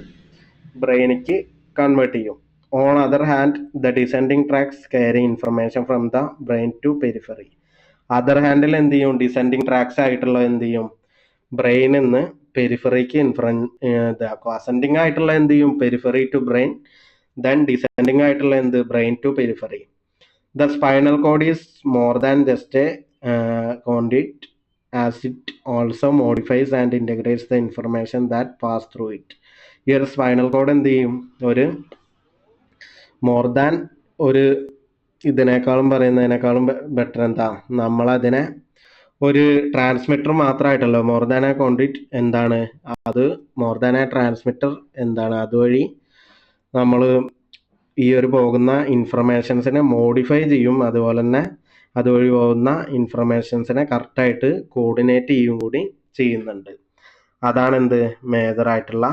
ബ്രെയിനിക്ക് കൺവേർട്ട് ചെയ്യും. On other hand the descending tracts carry information from the brain to periphery. Other ഹാൻഡിൽ എന്ത് ചെയ്യും, ഡിസെൻഡിങ് ട്രാക്ട്സ് ആയിട്ടുള്ള എന്ത് ചെയ്യും, ബ്രെയിനിൽ നിന്ന് പെരിഫറിക്ക് ഇതാക്കും. അസെൻഡിങ് ആയിട്ടുള്ള എന്ത് ചെയ്യും, periphery to brain. Then descending ആയിട്ടുള്ള എന്ത്, brain to periphery. The spinal cord is more than just a conduit as it also modifies and integrates the information that pass through it. ഈ ഒരു സ്പൈനൽ കോഡ് എന്ത് ചെയ്യും, ഒരു മോർ ദാൻ ഒരു ഇതിനേക്കാളും പറയുന്നതിനേക്കാളും ബെറ്റർ എന്താ, നമ്മളതിനെ ഒരു ട്രാൻസ്മിറ്റർ മാത്രമായിട്ടല്ലോ, മോർ ദാൻ എ കോണ്ടിറ്റ് എന്താണ് അത്, മോർ ദാൻ എ ട്രാൻസ്മിറ്റർ എന്താണ്, അതുവഴി നമ്മൾ ഈ ഒരു പോകുന്ന ഇൻഫർമേഷൻസിനെ മോഡിഫൈ ചെയ്യും, അതുപോലെ തന്നെ അതുവഴി പോകുന്ന ഇൻഫർമേഷൻസിനെ കറക്റ്റായിട്ട് കോർഡിനേറ്റ് ചെയ്യും കൂടി ചെയ്യുന്നുണ്ട്. അതാണ് എന്ത് മേജറായിട്ടുള്ള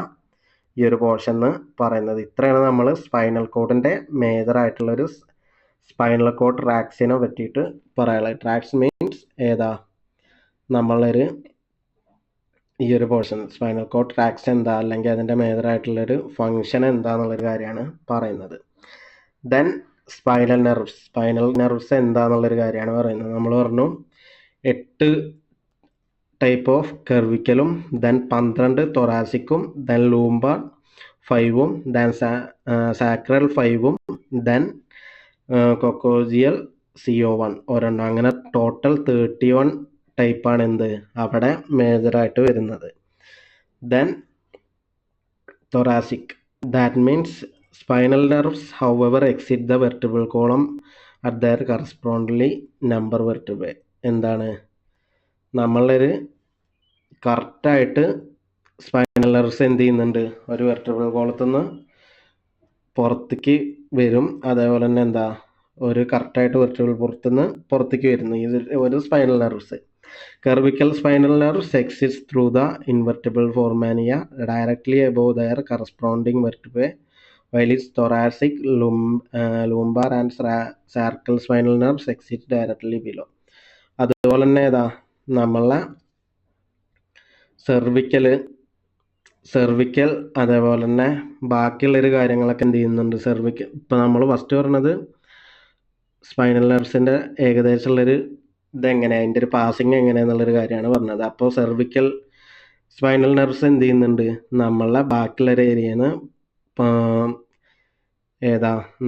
ഈ ഒരു പോർഷൻ എന്ന് പറയുന്നത്. ഇത്രയാണ് നമ്മൾ സ്പൈനൽ കോഡിൻ്റെ മേജറായിട്ടുള്ളൊരു സ്പൈനൽ കോഡ് ട്രാക്സിനെ പറ്റിയിട്ട് പറയാനുള്ളത്. ട്രാക്സ് മീൻസ് ഏതാ നമ്മളൊരു ഈ ഒരു പോർഷൻ സ്പൈനൽ കോഡ് ട്രാക്സ് എന്താ, അല്ലെങ്കിൽ അതിൻ്റെ മേജറായിട്ടുള്ളൊരു ഫങ്ഷൻ എന്താന്നുള്ളൊരു കാര്യമാണ് പറയുന്നത്. ദെൻ സ്പൈനൽ നെർവ്സ് എന്താന്നുള്ളൊരു കാര്യമാണ് പറയുന്നത്. നമ്മൾ പറഞ്ഞു 8 ടൈപ്പ് ഓഫ് കെർവിക്കലും, ദെൻ 12 തൊറാസിക്കും, ദെൻ ലൂംബാർ 5ഉം, ദെൻ സാക്രൽ 5ഉം, ദെൻ കൊക്കോസിയൽ CO1 ഒരെണ്ണം. അങ്ങനെ ടോട്ടൽ 31 ടൈപ്പാണ് എന്ത് അവിടെ മേജറായിട്ട് വരുന്നത്. Then thoracic, that means spinal nerves however exceed the vertebral column at their correspondingly number vertebrae. എന്താണ് നമ്മളൊരു കറക്റ്റായിട്ട് സ്പൈനൽ നെർവ്സ് എന്ത് ചെയ്യുന്നുണ്ട്, ഒരു വെർട്ടിബ്രൽ കോളത്തിൽ നിന്ന് പുറത്തേക്ക് വരും. അതേപോലെ തന്നെ എന്താ ഒരു കറക്റ്റായിട്ട് വെർട്ടിബ്രൽ പുറത്തുനിന്ന് പുറത്തേക്ക് വരുന്നു ഇത് ഒരു spinal nerves. Cervical spinal nerves exist through the invertebral foramina directly above their corresponding vertebrae, while its thoracic, lumbar and sacral spinal nerves exist directly below. അതുപോലെ തന്നെ ഏതാ നമ്മളെ സെർവിക്കൽ അതേപോലെ തന്നെ ബാക്കിയുള്ളൊരു കാര്യങ്ങളൊക്കെ എന്ത് ചെയ്യുന്നുണ്ട്. ഇപ്പം നമ്മൾ ഫസ്റ്റ് പറഞ്ഞത് സ്പൈനൽ നെർവ്സിൻ്റെ ഏകദേശമുള്ളൊരു ഇതെങ്ങനെ, അതിൻ്റെ ഒരു പാസിങ് എങ്ങനെയാണെന്നുള്ളൊരു കാര്യമാണ് പറഞ്ഞത്. അപ്പോൾ സെർവിക്കൽ സ്പൈനൽ നെർവ്സ് എന്ത് ചെയ്യുന്നുണ്ട്, നമ്മളെ ബാക്കിയുള്ളൊരു ഏരിയന്ന്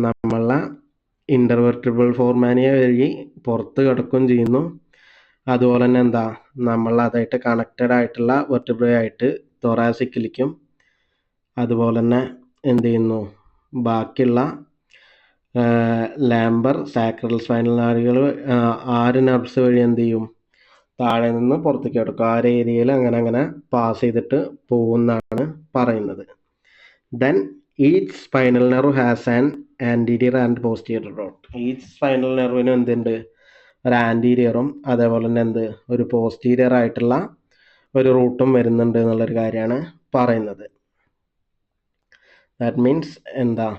നമ്മളെ ഇൻ്റർവെർട്ടിബ്രൽ ഫോർമാനിയ വഴി പുറത്ത് കിടക്കുകയും ചെയ്യുന്നു. അതുപോലെ തന്നെ എന്താ നമ്മളതായിട്ട് കണക്റ്റഡ് ആയിട്ടുള്ള വെർട്ടിബ്രേ ആയിട്ട് തൊറാസിക്കിലേക്കും, അതുപോലെ തന്നെ എന്ത് ചെയ്യുന്നു ബാക്കിയുള്ള ലാംബർ സാക്രൽ സ്പൈനൽ നാഡികൾ 6 നെർവ്സ് വഴി എന്ത് ചെയ്യും താഴെ നിന്ന് പുറത്തേക്ക് കിടക്കും. ആ ഏരിയയിൽ അങ്ങനെ പാസ് ചെയ്തിട്ട് പോകുന്നതാണ് പറയുന്നത്. Then each spinal nerve has an anterior and posterior root. Each spinal നെർവിനും എന്തുണ്ട്, ഒരു ആൻറ്റീരിയറും അതേപോലെ തന്നെ ഒരു പോസ്റ്റീരിയർ ആയിട്ടുള്ള ഒരു റൂട്ടും വരുന്നുണ്ട് എന്നുള്ളൊരു കാര്യമാണ് പറയുന്നത്. ദാറ്റ് മീൻസ് എന്താ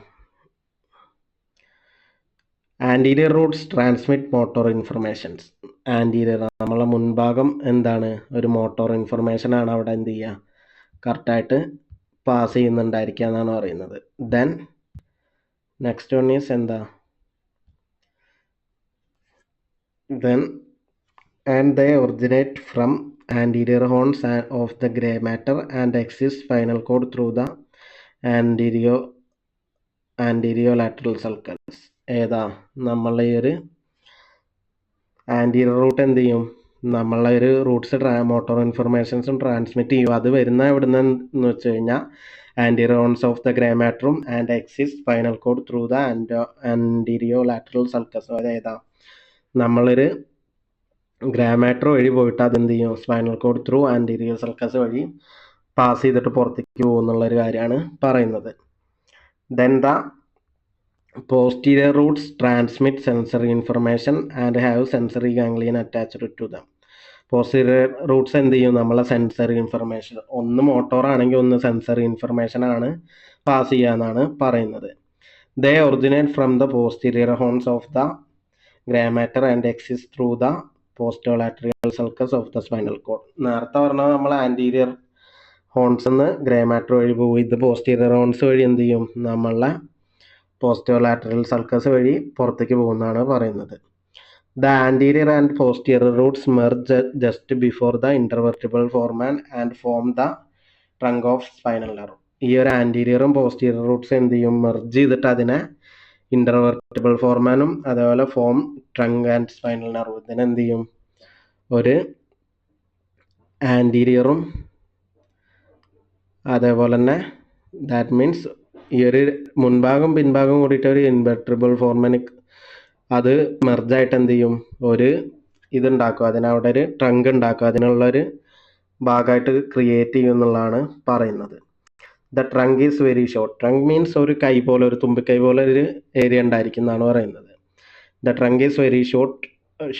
anterior Roots transmit motor informations. Anterior നമ്മളെ മുൻഭാഗം എന്താണ് ഒരു മോട്ടോർ ഇൻഫർമേഷനാണ് അവിടെ എന്ത് ചെയ്യുക കറക്റ്റായിട്ട് പാസ് ചെയ്യുന്നുണ്ടായിരിക്കുക എന്നാണ് പറയുന്നത്. ദെൻ നെക്സ്റ്റ് വൺ ഈസ് എന്താ and they originate from anterior horns of the gray matter and exist spinal cord through the anteriolateral sulcus. നമ്മളെ ഈ ഒരു ആൻറ്റീരിയർ റൂട്ട് എന്ത് ചെയ്യും, നമ്മളെ ഒരു റൂട്ട്സ് മോട്ടോർ ഇൻഫർമേഷൻസും ട്രാൻസ്മിറ്റ് ചെയ്യും. അത് വരുന്ന എവിടുന്ന് എന്ന് വെച്ച് കഴിഞ്ഞാൽ anterior horns of the grey മാറ്ററും and exist spinal cord through the anterolateral sulcus. അതായത് നമ്മളൊരു ഗ്രേ മാറ്റർ വഴി പോയിട്ട് അതെന്ത് ചെയ്യും spinal cord through anterior sulcus വഴി പാസ് ചെയ്തിട്ട് പുറത്തേക്ക് പോകുന്നുള്ളൊരു കാര്യമാണ് പറയുന്നത്. Then the posterior roots transmit sensory information and have sensory ganglion attached to them. posterior roots എന്ത് ചെയ്യും നമ്മളെ സെൻസറി ഇൻഫർമേഷൻ, ഒന്ന് മോട്ടോർ ആണെങ്കിൽ ഒന്ന് സെൻസറി ഇൻഫർമേഷൻ ആണ് പാസ് ചെയ്യാന്നാണ് പറയുന്നത്. they originate from the posterior horns of the gray matter and exist through the posterolateral sulcus of the spinal cord. നേരത്തെ പറഞ്ഞത് നമ്മൾ ആൻറ്റീരിയർ ഹോൺസ് നിന്ന് ഗ്രേ മാറ്റർ വഴി പോകും. ഇത് പോസ്റ്റീരിയർ ഹോൺസ് വഴി എന്ത് ചെയ്യും നമ്മളെ പോസ്റ്റോലാറ്ററൽ സൾക്കസ് വഴി പുറത്തേക്ക് പോകുന്നതാണ് പറയുന്നത്. The anterior and posterior roots merge just before the intervertebral foramen and form the trunk of spinal nerve. ഈ ഒരു ആൻറ്റീരിയറും പോസ്റ്റീരിയർ റൂട്ട്സ് എന്ത് ചെയ്യും മെർജ് ചെയ്തിട്ട് അതിനെ ഇന്റർവെർട്ടിബ്രൽ ഫോർമാനും അതേപോലെ form trunk and spinal nerve. ഇതിനെന്ത് ചെയ്യും ഒരു ആൻറ്റീരിയറും അതേപോലെ തന്നെ ദാറ്റ് മീൻസ് ഈ ഒരു മുൻഭാഗം പിൻഭാഗം കൂടിയിട്ട് ഒരു ഇൻവെർട്ടിബ്രൽ ഫോർമാനിക് അത് മെർജായിട്ട് എന്ത് ചെയ്യും ഒരു ഇതുണ്ടാക്കും, അതിനവിടെ ഒരു ട്രങ്ക് ഉണ്ടാക്കും, അതിനുള്ളൊരു ഭാഗമായിട്ട് ക്രിയേറ്റ് ചെയ്യും എന്നുള്ളതാണ് പറയുന്നത്. The trunk is very short. Trunk means ഒരു കൈ പോലെ ഒരു തുമ്പിക്കൈ പോലെ ഒരു ഏരിയ ഉണ്ടായിരിക്കും എന്നാണ് പറയുന്നത്. The trunk is very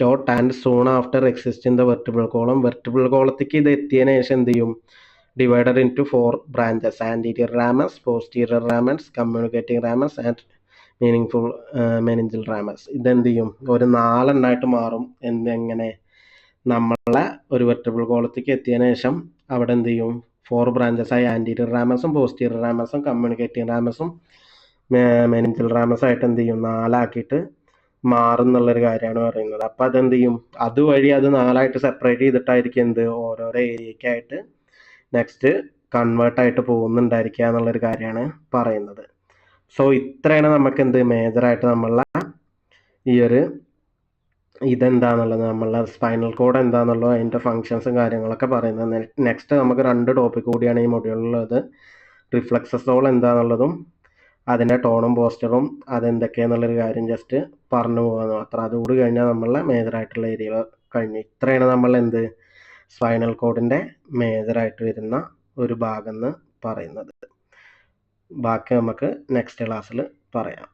short and soon after exist in the vertebral column. Vertebral കോളത്തേക്ക് ഇത് എത്തിയതിനു ശേഷം എന്ത് ചെയ്യും divided into 4 branches: anterior ramus, posterior ramus, communicating ramus and meningeal ramus. ഇതെന്ത് ചെയ്യും ഒരു 4 എണ്ണമായിട്ട് മാറും. എങ്ങനെ നമ്മളെ നമ്മളെ ഒരു വെർട്ടിബ്രൽ കോളത്തേക്ക് എത്തിയതിനു ശേഷം അവിടെ എന്ത് ചെയ്യും 4 ബ്രാഞ്ചസ് ആയി ആൻറ്റീരിയർ റാമസും പോസ്റ്റീരിയർ റാമസും കമ്മ്യൂണിക്കേറ്റിംഗ് റാമസും മെനിഞ്ചൽ റാമസും ആയിട്ട് എന്ത് ചെയ്യും 4 ആക്കിയിട്ട് മാറും എന്നുള്ളൊരു കാര്യമാണ് പറയുന്നത്. അപ്പം അതെന്ത് ചെയ്യും അതുവഴി അത് 4 ആയിട്ട് സെപ്പറേറ്റ് ചെയ്തിട്ടായിരിക്കും എന്ത് ഓരോരോ ഏരിയക്കായിട്ട് നെക്സ്റ്റ് കൺവേർട്ടായിട്ട് പോകുന്നുണ്ടായിരിക്കുക എന്നുള്ളൊരു കാര്യമാണ് പറയുന്നത്. സോ ഇത്രയാണ് നമുക്ക് എന്ത് മേജറായിട്ട് നമ്മളെ ഈ ഒരു ഇതെന്താന്നുള്ളത് നമ്മളുടെ സ്പൈനൽ കോഡ് എന്താണെന്നുള്ളത് അതിൻ്റെ ഫങ്ഷൻസും കാര്യങ്ങളൊക്കെ പറയുന്നത്. നെക്സ്റ്റ് നമുക്ക് 2 ടോപ്പിക് കൂടിയാണ് ഈ മൊഡ്യൂളിലുള്ളത്. റിഫ്ലക്സസോൾ എന്താണെന്നുള്ളതും അതിൻ്റെ ടോണും പോസ്റ്ററും അതെന്തൊക്കെയാണെന്നുള്ളൊരു കാര്യം ജസ്റ്റ് പറഞ്ഞു പോകാമെന്ന് മാത്രം. അതുകൂടി കഴിഞ്ഞാൽ നമ്മളെ മേജറായിട്ടുള്ള ഏരിയകൾ കഴിഞ്ഞു. ഇത്രയാണ് നമ്മൾ എന്ത് സ്പൈനൽ കോഡിൻ്റെ മേജറായിട്ട് വരുന്ന ഒരു ഭാഗം എന്ന് പറയുന്നത്. ബാക്കി നമുക്ക് നെക്സ്റ്റ് ക്ലാസ്സിൽ പറയാം.